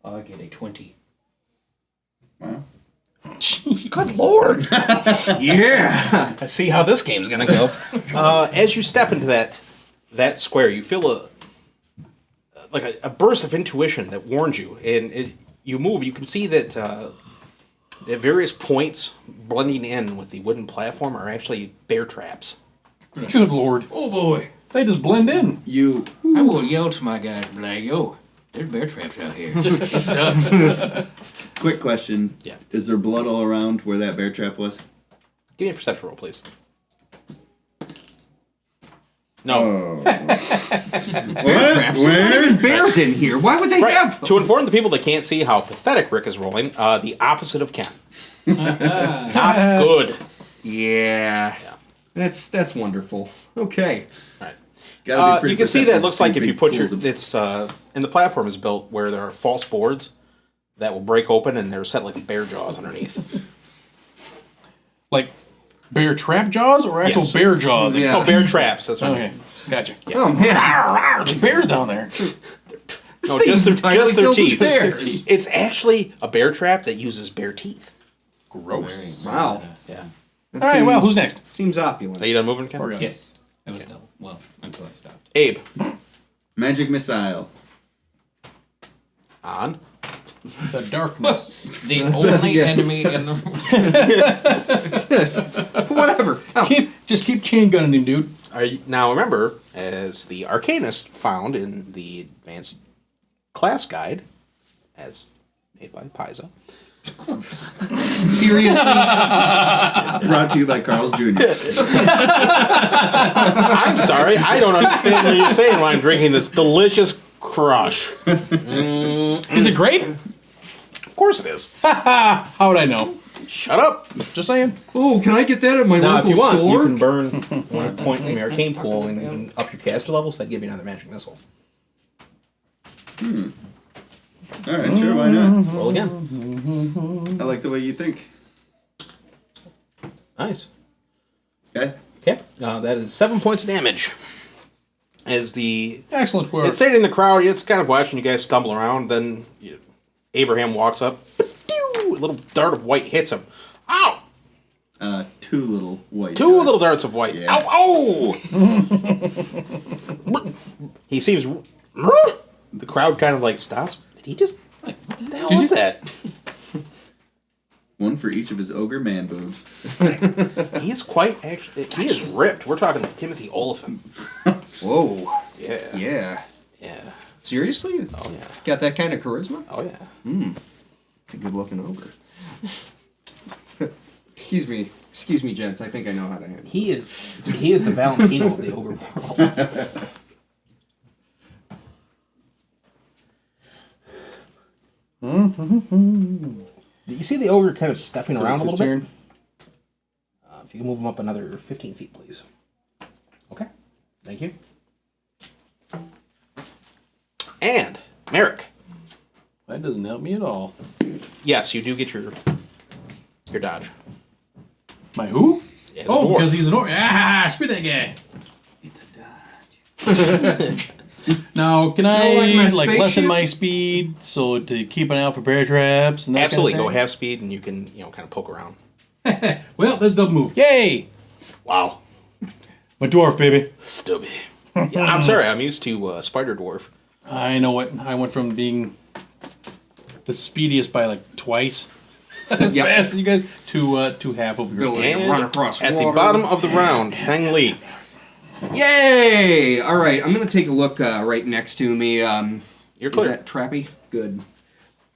I get a 20. Wow. Good lord. Yeah. I see how this game's gonna go. As you step into that square, you feel a burst of intuition that warns you, and you move. You can see that at various points, blending in with the wooden platform, are actually bear traps. Good lord. Oh boy. They just blend in. You. I will yell to my guys and be like, yo, there's bear traps out here. It sucks. Quick question. Yeah. Is there blood all around where that bear trap was? Give me a perception roll, please. No. Oh. Bear traps. There's bears in here. Why would they Right. have those? To inform the people that can't see how pathetic Rick is rolling, the opposite of Ken. Not good. Yeah. That's wonderful. Okay. Right. Gotta be pretty You can see that it perceptive looks to like see if you big put your pools of- it's and the platform is built where there are false boards that will break open and they're set like bear jaws underneath. Like bear trap jaws or actual Yes. bear jaws? Yeah. Oh, bear traps. That's what I Okay, mean. gotcha. Oh man. There's bears down there. No, This just thing's their entirely filled with teeth. bears. It's actually a bear trap that uses bear teeth. Gross. Wow. Yeah. That All right, well, who's seems- next? Seems opulent. Are you done moving, Ken? We're good. Yes. That was double. Well, until I stopped. Abe. Magic missile. On. The darkness. The only enemy in the Whatever. Oh. Just keep chain gunning him, dude. Now remember, as the Arcanist found in the advanced class guide, as made by Paizo. Seriously. Brought to you by Carl's Jr. I'm sorry, I don't understand what you're saying when I'm drinking this delicious crush. Is it grape? Of course it is. How would I know? Shut up. Just saying. Oh, can I get that at my Now, if local you want, store? you can burn 1 point from your arcane pool and up your caster levels. That'd give you another magic missile. All right, sure, why not? Roll again. I like the way you think. Nice. Okay. Okay, that is 7 points of damage. As the Excellent work. it's sitting in the crowd, it's kind of watching you guys stumble around. Then Abraham walks up. A little dart of white hits him. Ow! 2 little white. Two little darts of white. Yeah. Ow! Ow! He seems. The crowd kind of like stops. Did he just? What the hell was that? One for each of his ogre man boobs. He's quite actually. He is ripped. We're talking like Timothy Oliphant. Whoa. Yeah. Yeah. Yeah. Seriously? Oh yeah. Got that kind of charisma? Oh yeah. It's a good looking ogre. Excuse me, gents. I think I know how to handle. He is the Valentino of the ogre world. Do you see the ogre kind of stepping So around a it's little his bit? turn. If you can move him up another 15 feet, please. Okay. Thank you. And Merrick. That doesn't help me at all. Yes, you do get your dodge. My who? As a Oh, dwarf. because he's an orc. Ah, screw that guy. Now, can I like my like lessen spaceship? my speed so to keep an eye out for bear traps and that Absolutely, kind go of half speed and you can kind of poke around. thing? Well, there's double move. Yay! Wow, My dwarf, baby. stubby. Yeah, I'm sorry, I'm used to spider dwarf. I know it. I went from being the speediest by like twice as Yep. fast as you guys to half of your Ability speed. to run across At the water. bottom of the round, Feng Li. Yay! All right, I'm gonna take a look right next to me. You're Is clear. that trappy? Good.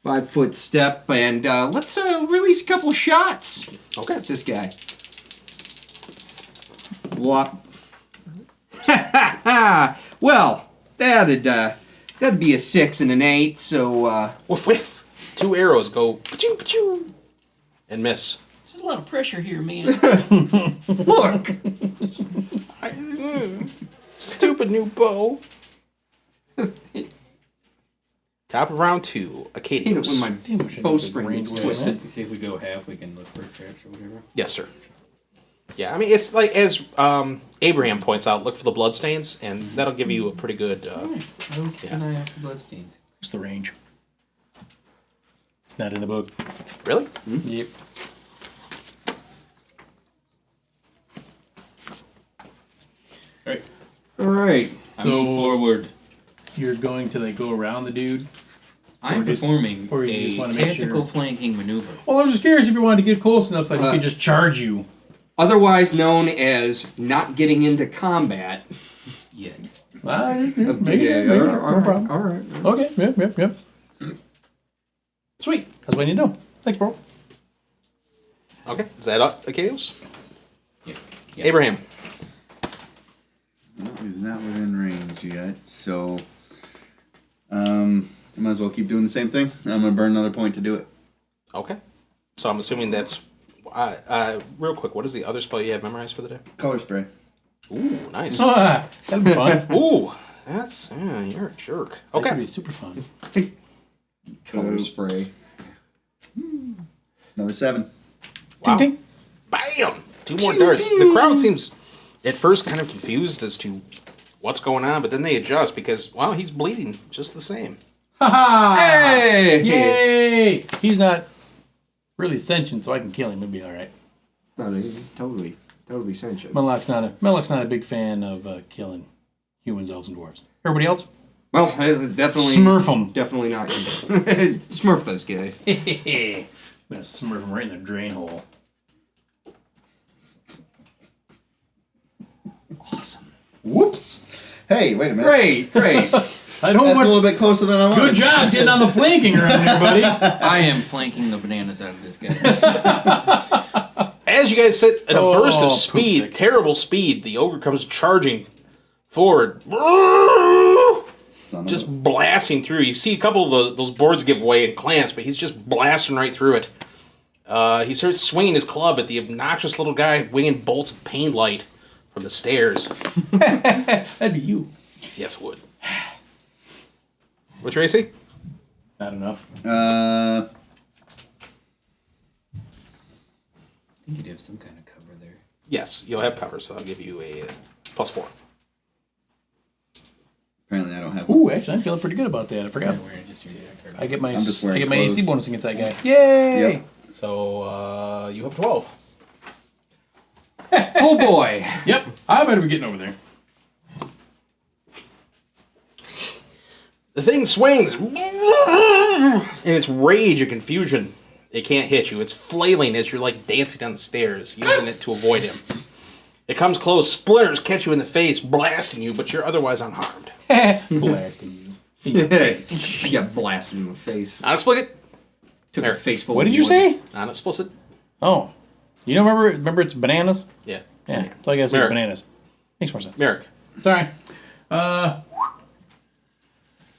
5 foot step, and let's release a couple of shots Okay. at this guy. Well, that'd be a 6 and an 8. So Whiff, whiff. 2 arrows go pa-choo, pa-choo, and miss. There's a lot of pressure here, man. look. Stupid new bow. Top of round 2. Hit it Acadios. when my bowstring range gets with twisted. See if we go half, we can look for traps or whatever. Yes, sir. Yeah, I mean, it's like, as Abraham points out, look for the bloodstains, and that'll give you a pretty good... I'll keep an eye out for bloodstains. What's the range? It's not in the book. Really? Yep. Alright. All right. I So- move forward. You're going to like go around the dude. I'm Or just- performing or you just a wanna make tactical sure- flanking maneuver. Well, I'm just curious if you wanted to get close enough so he could just charge you. Otherwise known as not getting into combat. Yet. Maybe, sure, all maybe right, sure, no problem. All right. Okay, yep. Sweet. That's what I need to know. Thanks, bro. Okay. Is that up, Acadios? Yeah. Abraham. Well, he's not within range yet, so I might as well keep doing the same thing. I'm gonna burn another point to do it. Okay. So I'm assuming that's... real quick, what is the other spell you have memorized for the day? Color spray. Ooh, nice. Ah, that'll be fun. Ooh, that's... you're a jerk. That Okay. could be super fun. Color spray. Another 7. Wow. Ting, ting. Bam! 2 more darts. The crowd seems at first kind of confused as to what's going on, but then they adjust because, wow, he's bleeding just the same. Ha-ha! Hey! Yay! He's not really sentient, so I can kill him. It'll be all right. No, totally sentient. Melloch's not a big fan of killing humans, elves, and dwarves. Everybody else? Well, definitely. Smurf them. Definitely not. Smurf those guys. I'm gonna smurf them right in the drain hole. Awesome. Whoops! Hey, wait a minute. Great. I don't That's a want. little bit closer than I wanted. Good job getting on the flanking around here, buddy. I am flanking the bananas out of this guy. As you guys sit at a burst of poop speed, stick. terrible speed, the ogre comes charging forward. Son of Just a- blasting through. You see a couple of those boards give way and clamps, but he's just blasting right through it. He starts swinging his club at the obnoxious little guy winging bolts of pain light from the stairs. That'd be you. Yes, it would. What's your AC? Not enough. I think you'd have some kind of cover there. Yes, you'll have cover, so I'll give you a +4. Apparently, I don't have. Ooh, actually, I'm feeling pretty good about that. I forgot. Wearing just your card. I get my I'm just wearing AC clothes. bonus against that guy. Yay! Yep. So you have 12. Oh boy. Yep. I better be getting over there. The thing swings in its rage and confusion. It can't hit you. It's flailing as you're like dancing down the stairs, using it to avoid him. It comes close, splinters catch you in the face, blasting you, but you're otherwise unharmed. Blasting you. You got blasted in the face. Not explicit. Took a face full What of did you wood. say? Not explicit. Oh. You don't remember it's bananas? Yeah. Yeah. That's all I gotta say is Merrick. bananas. Makes more sense. Merrick. Sorry.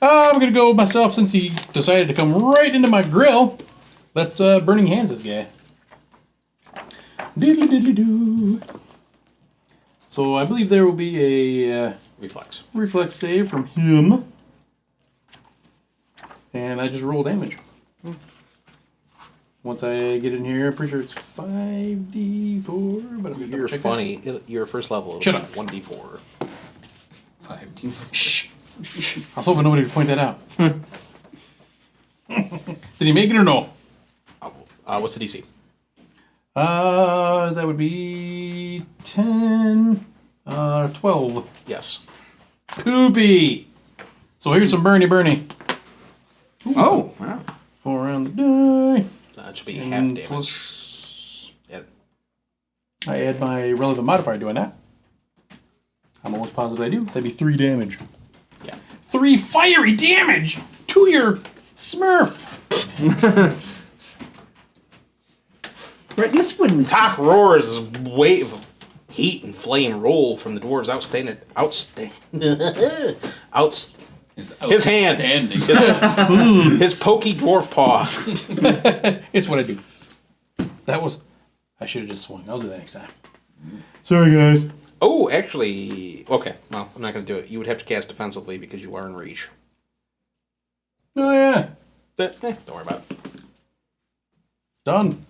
I'm gonna go with myself since he decided to come right into my grill. Let's burning hands this guy. Diddly diddly doo. So I believe there will be a Reflex. reflex save from him. And I just roll damage. Once I get in here, I'm pretty sure it's 5d4, but I'm gonna You're double check funny. Your first level. Shut up. 1d4. 5D. Shh. I was hoping nobody would point that out. Did he make it or no? What's the DC? That would be 10, 12. Yes. Poopy. So here's some Bernie. Oh, wow. 4 on the die. That should be half And damage. plus, Yeah. I add my relevant modifier, do I not? I'm almost positive I do. That'd be 3 damage. Yeah. 3 fiery damage to your Smurf. Right, this wouldn't. Talk roars as a wave of heat and flame roll from the dwarves his hand. Outstanding. His pokey dwarf paw. It's what I do. I should have just swung. I'll do that next time. Sorry, guys. Oh, actually, okay. Well, I'm not going to do it. You would have to cast defensively because you are in reach. Oh, yeah. Don't worry about it. Done.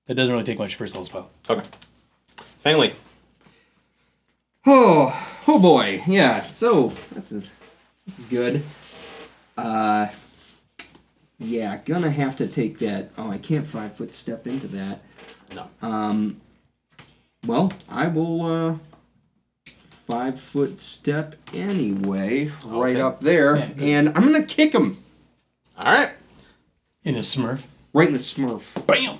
It doesn't really take much first level spell. Okay. Finally. Oh boy, yeah. So this is good. Yeah, gonna have to take that. Oh, I can't 5-foot step into that. No. Well, I will 5-foot step anyway, right Okay. up there, Yeah, good. and I'm gonna kick him All right. In a smurf. right in the smurf. Bam!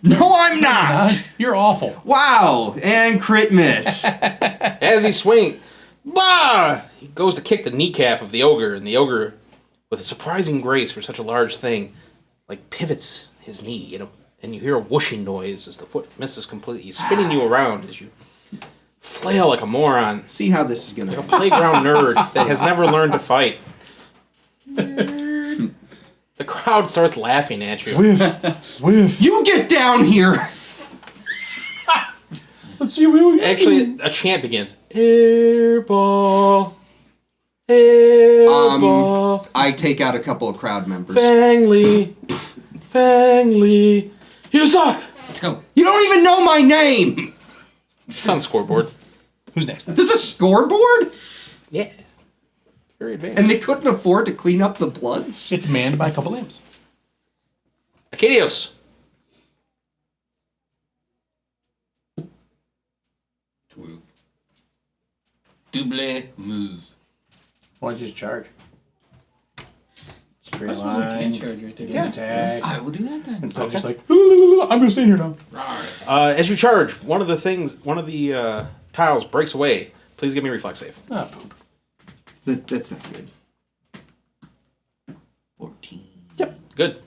No, I'm not. You're awful. Wow, and crit miss. As he swings, bah! He goes to kick the kneecap of the ogre, and the ogre, with a surprising grace for such a large thing, like pivots his knee, and you hear a whooshing noise as the foot misses completely, spinning you around as you flail like a moron, See how this is gonna like a end. playground nerd that has never learned to fight. The crowd starts laughing at you. Whiff. You get down here. Let's see what we can Actually, a chant begins. Airball. Airball. I take out a couple of crowd members. Fangly. Fangly. You suck! Let's go. You don't even know my name. It's on the scoreboard. Who's next? There's a scoreboard, Yeah. Very advanced. and they couldn't afford to clean up the bloods. It's manned by a couple imps. Acadios. 12. Double move. Why don't you just charge? Straight I suppose I line. can charge right there. Yeah. Attack. I will do that then. Instead of just like, I'm gonna stay here now. Rawr. As you charge, one of the tiles breaks away. Please give me a reflex save. Ah, poop. That's not good. 14. Yep. Good.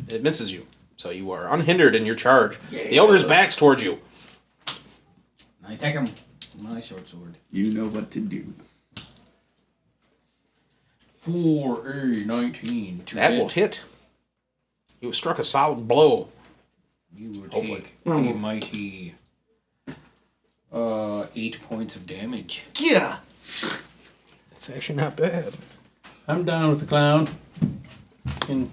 It misses you. So you are unhindered in your charge. Yeah. The ogre's back's towards you. I attack him with my short sword. You know what to do. 4, 19. To That will hit. You have struck a solid blow. You will Hopefully. take a mighty 8 points of damage. Yeah. It's actually not bad. I'm down with the clown. In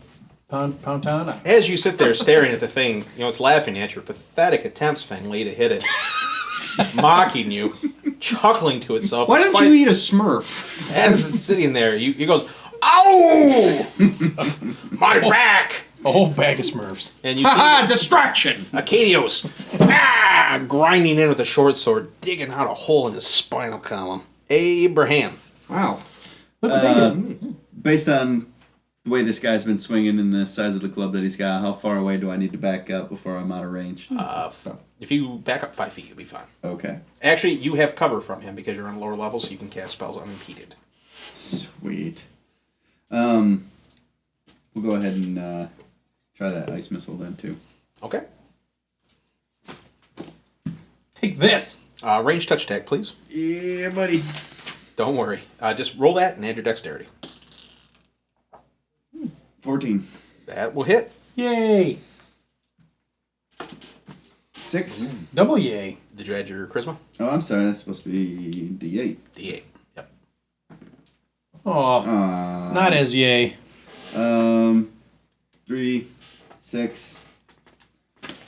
Pound Town. As you sit there staring at the thing, it's laughing at your pathetic attempts, Fengli, to hit it. Mocking you, chuckling to itself. Why don't despite- you eat a Smurf? As it's sitting there, he goes, "Ow! My back!" A whole bag of Smurfs. And you see Haha, distraction. Acadios grinding in with a short sword, digging out a hole in his spinal column. Abraham. Wow. Based on the way this guy's been swinging and the size of the club that he's got, how far away do I need to back up before I'm out of range? If you back up 5 feet, you'll be fine. Okay. Actually, you have cover from him because you're on lower level, so you can cast spells unimpeded. Sweet. We'll go ahead and try that ice missile then too. Okay. Take this. Range touch attack, please. Yeah, buddy. Don't worry. Just roll that and add your dexterity. 14. That will hit. Yay. 6. Double yay. Did you add your charisma? Oh, I'm sorry. That's supposed to be D8. D8. Yep. Oh, not as yay. 3, 6.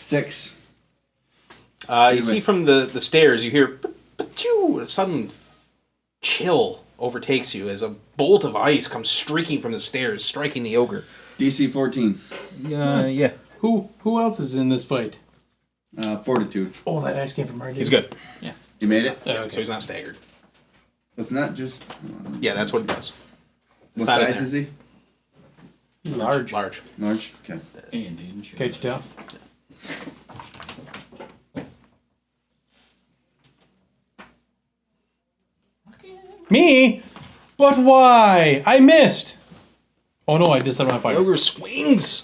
6. You see from the stairs, you hear a sudden chill overtakes you as a bolt of ice comes streaking from the stairs, striking the ogre. DC 14. Yeah. Who else is in this fight? Fortitude. Oh, that ice came from Margie. He's good. Yeah. You made it? Yeah, so he's not staggered. It's not just. Yeah, that's what it does. What not in size there. is he? He's large. Large. Large? Okay. And in charge. Can't you tell? Me? But why? I missed. Oh no, I did set my The fire. ogre swings.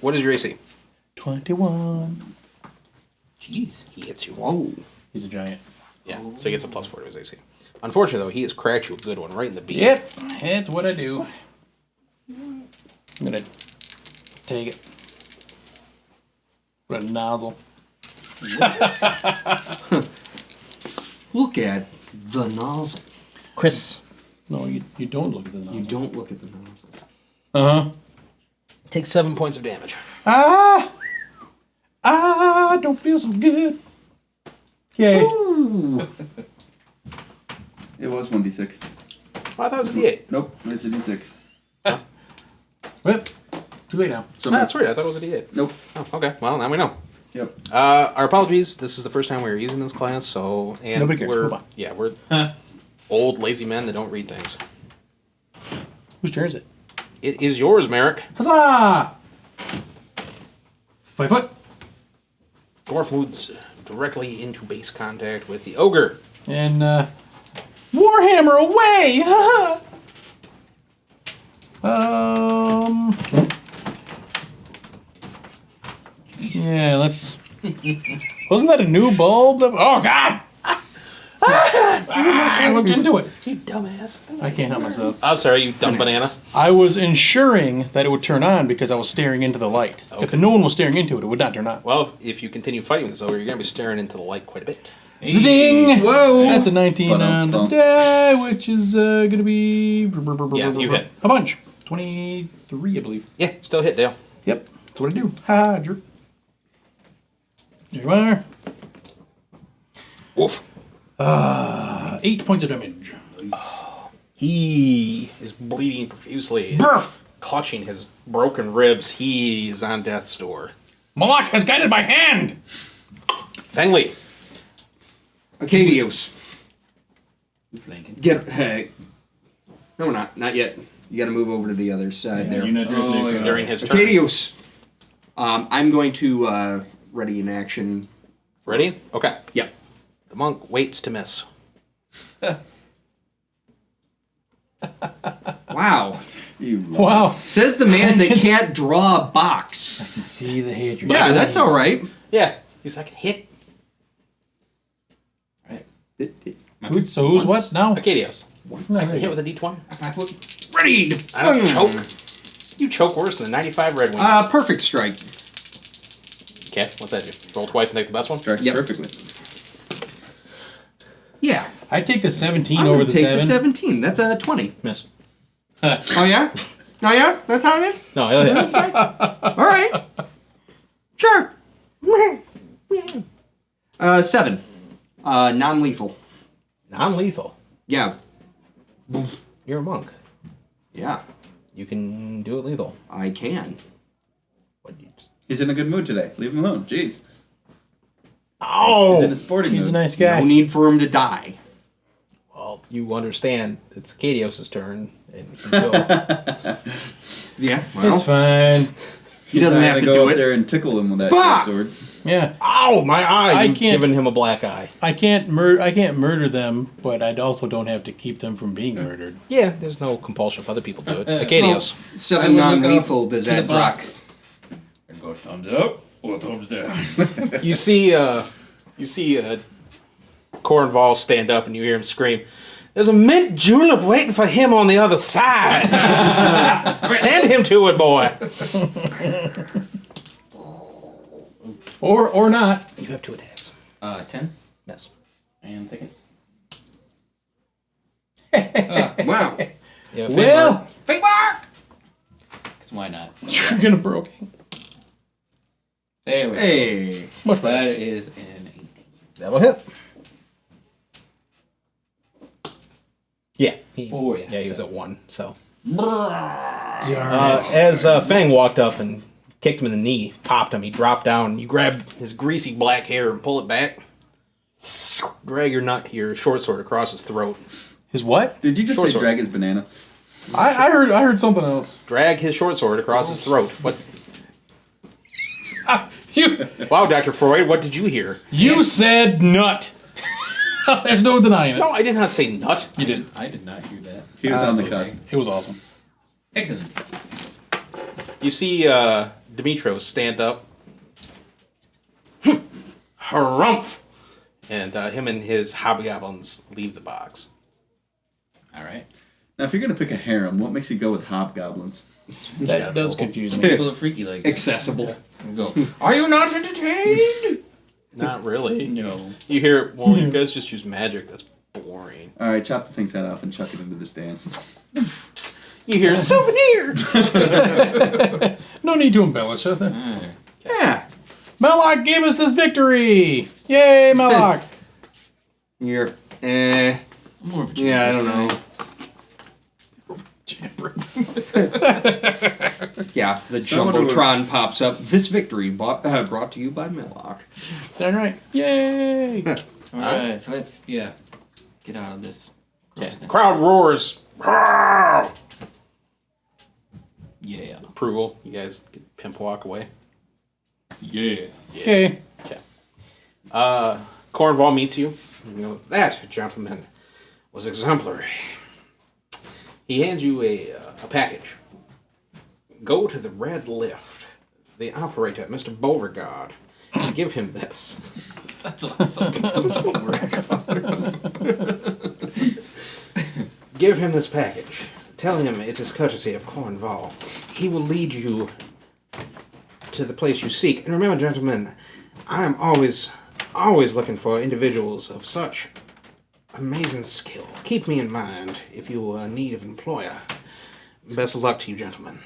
What is your AC? 21. Jeez. He hits you. Whoa. He's a giant. Yeah, so he gets a +4 to his AC. Unfortunately, though, he has cracked you a good one right in the beak. Yep, that's what I do. I'm gonna take it. Put a nozzle. Look at the nozzle. Chris, No, you don't look at the nozzle. You don't look at the nozzle. Uh-huh. take 7 points of damage. Don't feel so good. Okay. Ooh. It was 1d6. Oh, I thought it was a D8. Nope, it's a d6. Well, too late now. That's weird. I thought it was a D8. Nope. Oh, okay. Well, now we know. Yep. Our apologies. This is the first time we were using this class, so and Nobody cares. we're Move on. we're Huh. old lazy men that don't read things. Whose turn is it? It is yours, Merrick. Huzzah! 5 foot. Dwarf moves directly into base contact with the ogre. And, Warhammer away! Yeah, let's... Wasn't that a new bulb? Oh, God! I looked into it. You dumbass. I can't help myself. I'm sorry, you dumb banana. I was ensuring that it would turn on because I was staring into the light. If no one was staring into it, it would not turn on. Well, if you continue fighting with this ogre, you're going to be staring into the light quite a bit. Zing! Whoa. That's a 19 on the die, which is going to be... Yes, you hit. A bunch. 23, I believe. Yeah, still hit, Dale. Yep, that's what I do. Ha, jerk. There you are. Woof. 8 points of damage. He is bleeding profusely. Burf! Clutching his broken ribs, he is on death's door. Malak has guided my hand! Fengli. Acadios. Flanking. Get. Hey. No, we're not. Not yet. You got to move over to the other side there. During his turn. Acadios. I'm going to ready in action. Ready? Okay. Yep. The monk waits to miss. Wow. Wow. Says the man that can't draw a box. See the hatred. Yeah, that's all right. Yeah. He's like, hit. So who's what now? Acadios. No, Hit with a D20. 5 foot. Ready. I don't choke. You choke worse than the 95 Red Wings. Perfect strike. Okay, what's that do? Roll twice and take the best one? Strikes Yep. perfectly. Yeah. I'd take the 17 I'm over gonna the take 7. the 17. That's a 20. Miss. Oh yeah? Oh yeah? That's how it is? No, that's right. All right. Sure. 7. Non-lethal. Non-lethal. Yeah. You're a monk. Yeah. You can do it lethal. I can. What do you just... He's in a good mood today. Leave him alone. Jeez. He's Oh! in a sporting He's mood. a nice guy. No need for him to die. Well, you understand it's Acadios' turn, and he can go. Yeah. Well, It's fine. he doesn't I'm have gonna to go do up it. there and tickle him with that Bah! sword. Yeah. Ow, my eye! I You've can't- given him a black eye. I can't murder them, but I also don't have to keep them from being murdered. Yeah, there's no compulsion if other people do it. Acadios. 7 I would look non-lethal. up Does to the that drop? box. And go thumbs up or thumbs down. You see Cornwall stand up and you hear him scream, "There's a mint julep waiting for him on the other side. Send him to it, boy." Or not. You have 2 attacks. 10 Miss. and second. Wow. Yeah, Well, Fake mark! Because why not? you're gonna broke. There we go. Hey. Much better. That is an 18. that'll hit. Yeah. Oh, yeah, Yeah, he was so- at 1, so. Darn it. As Fang walked up and kicked him in the knee, popped him, he dropped down. You grab his greasy black hair and pull it back. Drag your short sword across his throat. His what? Did you just Short say sword. drag his banana? I heard something else. Drag his short sword across his throat. What? You Wow, Dr. Freud, what did you hear? said nut. There's no denying it. No, I did not say nut. You did. I did not hear that. He was on the okay. cusp. It was awesome. Excellent. You see Dimitros stand up. harumph, and him and his hobgoblins leave the box. All right. Now, if you're gonna pick a harem, what makes you go with hobgoblins? That does confuse me. People are freaky like that. Accessible. Go. Are you not entertained? Not really. No. You hear, well, you guys just use magic. That's boring. All right, chop the thing's head off and chuck it into this dance. You hear, souvenir! No need to embellish us. Yeah. Melloc gave us this victory! Yay, Melloc! You're, I'm more of a yeah, I don't know. Yeah, the Someone Jumbotron pops up. This victory brought to you by Millock. Darn right. Yay! All right, so let's get out of this. Okay. The crowd roars. "Roar!" Yeah. Approval. You guys get pimp walk away. Yeah. Okay. Cornwall meets you. He goes, that, gentleman, was exemplary. He hands you a package. Go to the Red Lift. The operator, Mr. Beauregard. And give him this. That's awesome. Give him this package. Tell him it is courtesy of Cornwall. He will lead you to the place you seek. And remember, gentlemen, I am always looking for individuals of such amazing skill. Keep me in mind if you are in need of an employer. Best of luck to you, gentlemen.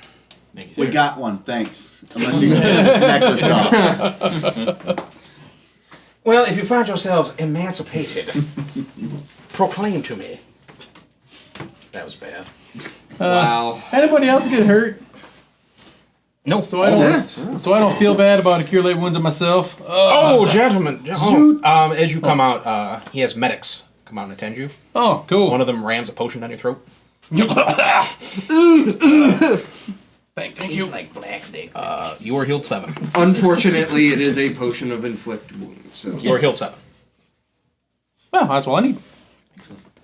Thank you, sir. We got one, thanks. Unless you can this necklace off. Well, if you find yourselves emancipated, proclaim to me. That was bad. Wow. Anybody else get hurt? No. So I don't feel bad about accumulated wounds on myself. Oh, gentlemen. Shoot. As you come out, he has medics come out and attend you. Oh, cool. One of them rams a potion down your throat. Thank you. Like black dick. You are healed 7. Unfortunately, it is a potion of inflict wounds. So. You are healed 7. Well, that's all I need.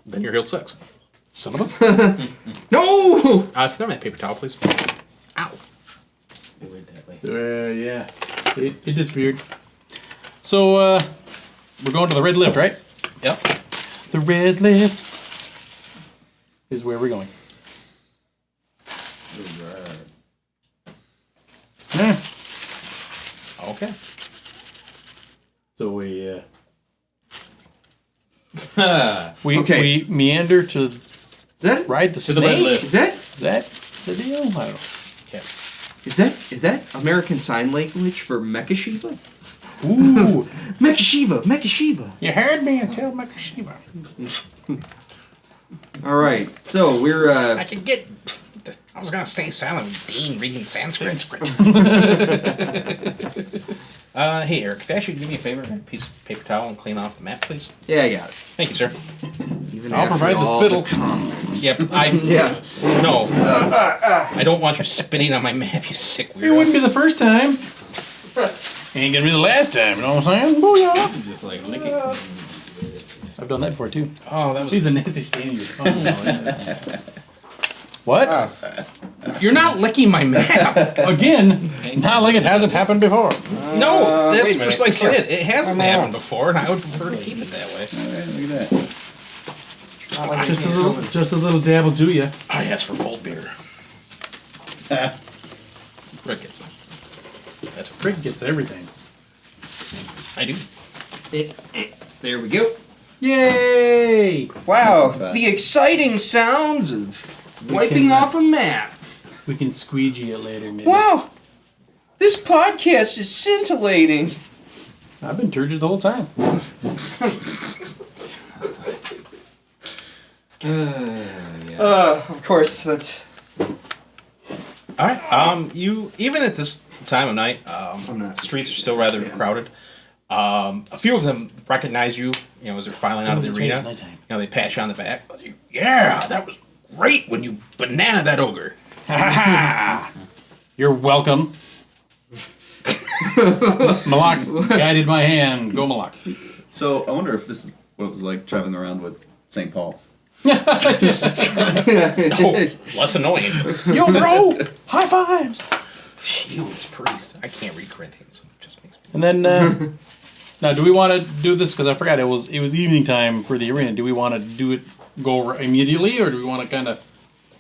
Then you're healed 6. Son of a... No! If you throw me a paper towel, please. Ow. It went that way. yeah. It disappeared. So, we're going to the Red Lift, right? Yep. The Red Lift is where we're going. Yeah. Okay. So we Okay. we meander to Is that ride the To snake. the Red Lift. Is that Is that the deal? I don't know. Okay. is that American Sign Language for Mekashiva? Ooh, Mekashiva. you heard me until Makashiva. All right, so we're I could get. I was gonna stay silent with Dean reading Sanskrit. Hey Eric, if I should do me a favor, a piece of paper towel and clean off the map, please. yeah, I got it. Thank you, sir. Even I'll after provide the all spittle. comments. Yep. Yeah. No. I don't want you spitting on my map, you sick It weirdo. wouldn't be the first time. Ain't gonna be the last time. You know what I'm saying? Booyah. Just like lick it. I've done that before too. Oh, that was. Leaves a nasty stain in your tongue. What? You're not licking my map. Again? Not like it hasn't happened before. No, wait that's a minute. precisely it. It hasn't happened before, and I would prefer to keep it that way. Alright, look at that. Just a little dab will do ya. I asked for cold beer. Rick gets it. That's what Rick gets everything. I do. There we go. Yay! Wow, that? the exciting sounds of wiping can, off a map. We can squeegee it later, maybe. Wow, this podcast is scintillating. I've been turgid the whole time. Yeah. Of course, that's. All right. You even at this time of night, not- streets are still rather crowded. A few of them recognize you. You know, as they're filing out of the arena. It's nighttime. You know, they pat you on the back. Yeah, that was great when you banana that ogre. Ha ha ha! You're welcome. Malak guided my hand. Go Malak. So I wonder if this is what it was like traveling around with St. Paul. No, less annoying. Yo, bro! High fives! You, this priest. I can't read Corinthians. It just makes me. And then Now, do we want to do this? Because I forgot it was evening time for the arena. Do we want to go immediately, or do we want to kind of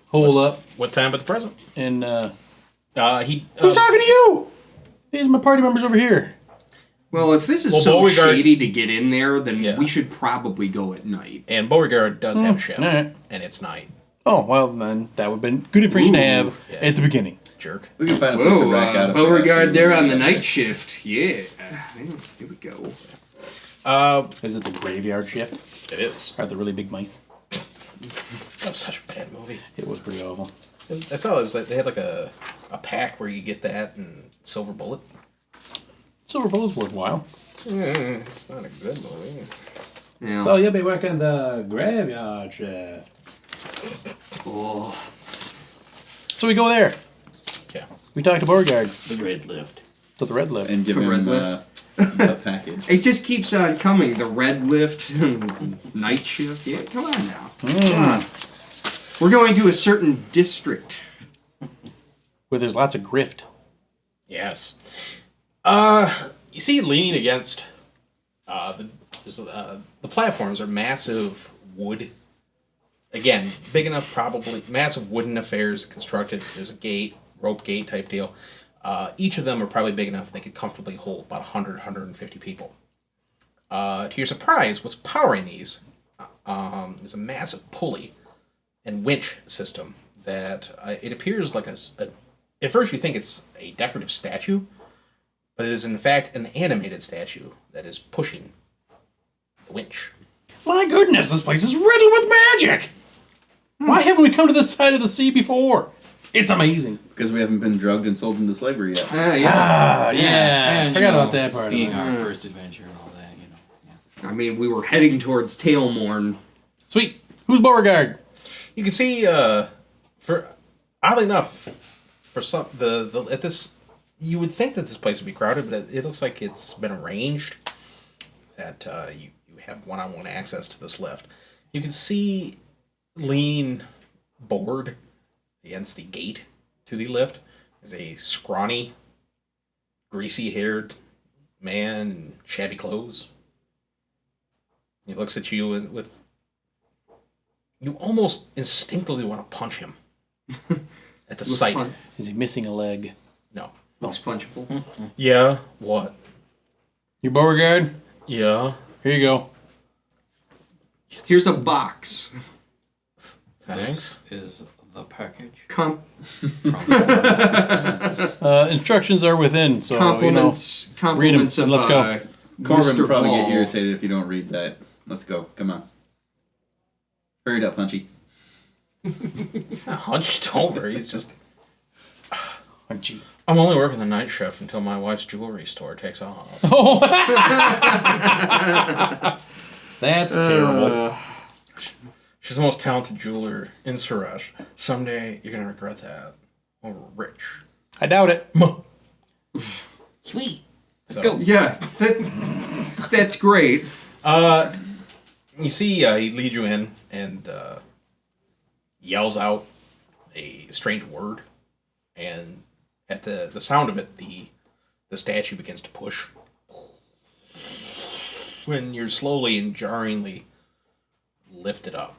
hold up What time at the present? and... Who's talking to you? These are my party members over here. Well, if this is Well, so Beauregard- shady to get in there, then Yeah. we should probably go at night. And Beauregard does have a shift, alright. and it's night. Oh, well, then that would have been good information to have yeah. at the beginning. Jerk. We can find a place to Whoa, rack out. Beauregard there on the night shift. Yeah. Here we go. Is it the graveyard shift? It is. Are the really big mice? That was such a bad movie. It was pretty awful. I saw it was like they had like a pack where you get that and Silver Bullet. Silver Bullet's worthwhile. It's not a good movie. Yeah. So you'll be working the graveyard shift. Oh. So we go there. Yeah. We talk to Beauregard. The red lift. To the red lift. And give The him red a package. It just keeps on coming. The red lift, night shift. Yeah, come on now. Come on. We're going to a certain district. Where there's lots of grift. Yes. You see, leaning against the platforms are massive wood. Again, big enough, probably massive wooden affairs constructed. There's a gate, rope gate type deal. Each of them are probably big enough they could comfortably hold about 100, 150 people. To your surprise, what's powering these is a massive pulley and winch system that it appears like at first you think it's a decorative statue, but it is in fact an animated statue that is pushing the winch. My goodness, this place is riddled with magic! Why haven't we come to this side of the sea before? It's amazing. Because we haven't been drugged and sold into slavery yet. Yeah. Ah, yeah. And, Forgot about that part of Being it. our first adventure and all that, Yeah. I mean, we were heading towards Tailmorn. Sweet. Who's Beauregard? You can see, for oddly enough, for some at this, you would think that this place would be crowded, but it looks like it's been arranged that you have one-on-one access to this lift. You can see lean board against the gate to the lift is a scrawny, greasy-haired man in shabby clothes. He looks at you with you almost instinctively want to punch him at the sight. fun. Is he missing a leg? No. Looks punchable. Yeah. What? You Beauregard? Yeah. Here you go. Here's a box. Thanks. This is the package Com- from Instructions are within, so compliments. read 'em, Compliments and of let's go. Corbin will Mr. probably Ball. get irritated if you don't read that. Let's go. Come on. Hurry it up, Punchy. He's not hunched over. He's just. Punchy. I'm only working the night shift until my wife's jewelry store takes off. That's terrible. She's the most talented jeweler in Sheresh. Someday you're gonna regret that. We're rich. I doubt it. Sweet. So, go. Yeah, that's great. You see, he leads you in and yells out a strange word, and at the sound of it, the statue begins to push. When you're slowly and jarringly lifted up.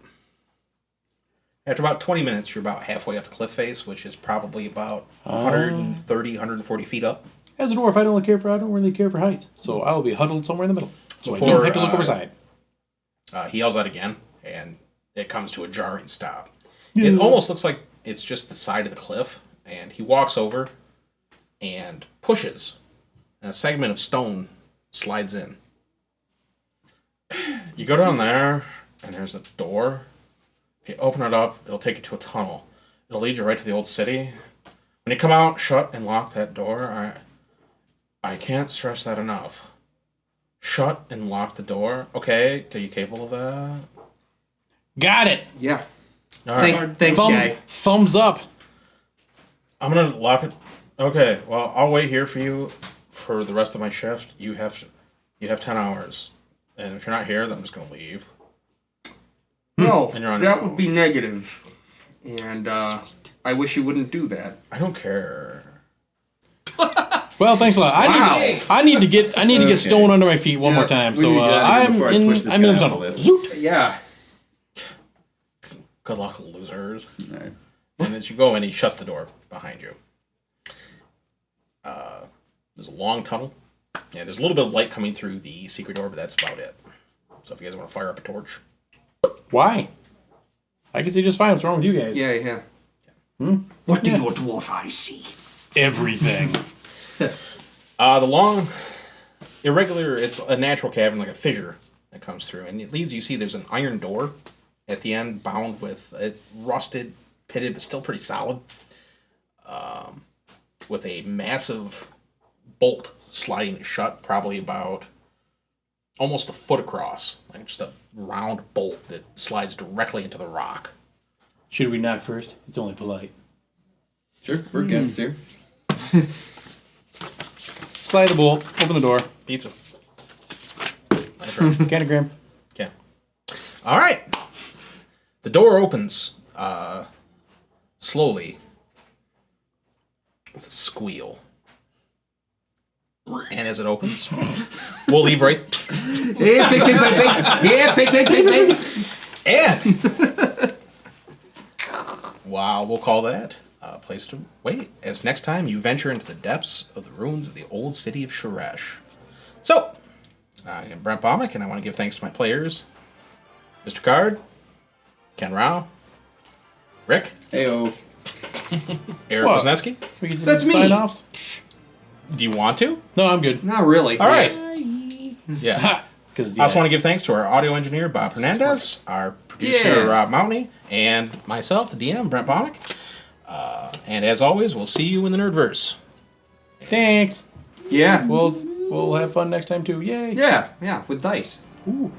After about 20 minutes, you're about halfway up the cliff face, which is probably about 130, 140 feet up. As a dwarf, I don't really care for heights, so I will be huddled somewhere in the middle, so I Before, don't have to look overside. He yells out again, and it comes to a jarring stop. It almost looks like it's just the side of the cliff, and he walks over and pushes, and a segment of stone slides in. You go down there, and there's a door. If you open it up, it'll take you to a tunnel. It'll lead you right to the old city. When you come out, shut and lock that door. I can't stress that enough. Shut and lock the door. Okay, are you capable of that? Got it. Yeah. All right. Thanks, guy. Thumbs up. I'm gonna lock it. Okay, well, I'll wait here for you for the rest of my shift. You have 10 hours, and if you're not here, then I'm just gonna leave. No, And you're on that your would be negative. And I wish you wouldn't do that. I don't care. Well, thanks a lot. I need to get Okay. stone under my feet one more time. we So need to get out of here I'm before I in push this I'm guy in the off the tunnel. lift. Zoot. Yeah. Good luck, losers. All right. And as you go in, he shuts the door behind you. There's a long tunnel. Yeah, there's a little bit of light coming through the secret door, but that's about it. So if you guys want to fire up a torch. Why? I can see just fine. What's wrong with you guys? Yeah, yeah. What do your dwarf eyes see? Everything. The long, irregular, it's a natural cavern, like a fissure that comes through. And it leads, you see there's an iron door at the end, bound with, rusted, pitted, but still pretty solid. With a massive bolt sliding it shut, probably about almost a foot across. Like just a round bolt that slides directly into the rock. Should we knock first? It's only polite. Sure, we're guests here. Slide the bolt. Open the door. Pizza. Canagram. Okay. All right. The door opens slowly with a squeal. And as it opens, we'll leave right. Yeah, big, big, big, big. Yeah, big, big, big, big. And wow, we'll call that a place to wait. As next time you venture into the depths of the ruins of the old city of Sheresh. So, I am Brent Bomick, and I want to give thanks to my players, Mr. Card, Ken Rao, Rick, Heyo. Eric What? Wisniewski. We can do That's me. sign-offs? Do you want to? No, I'm good. Not really. All right. Yeah. Because I also want to give thanks to our audio engineer, Bob Hernandez, our producer, Yeah. Rob Mountney, and myself, the DM, Brent Bomick. And as always, we'll see you in the Nerdverse. Thanks. Yeah. We'll have fun next time too. Yay. Yeah, yeah, with dice. Ooh.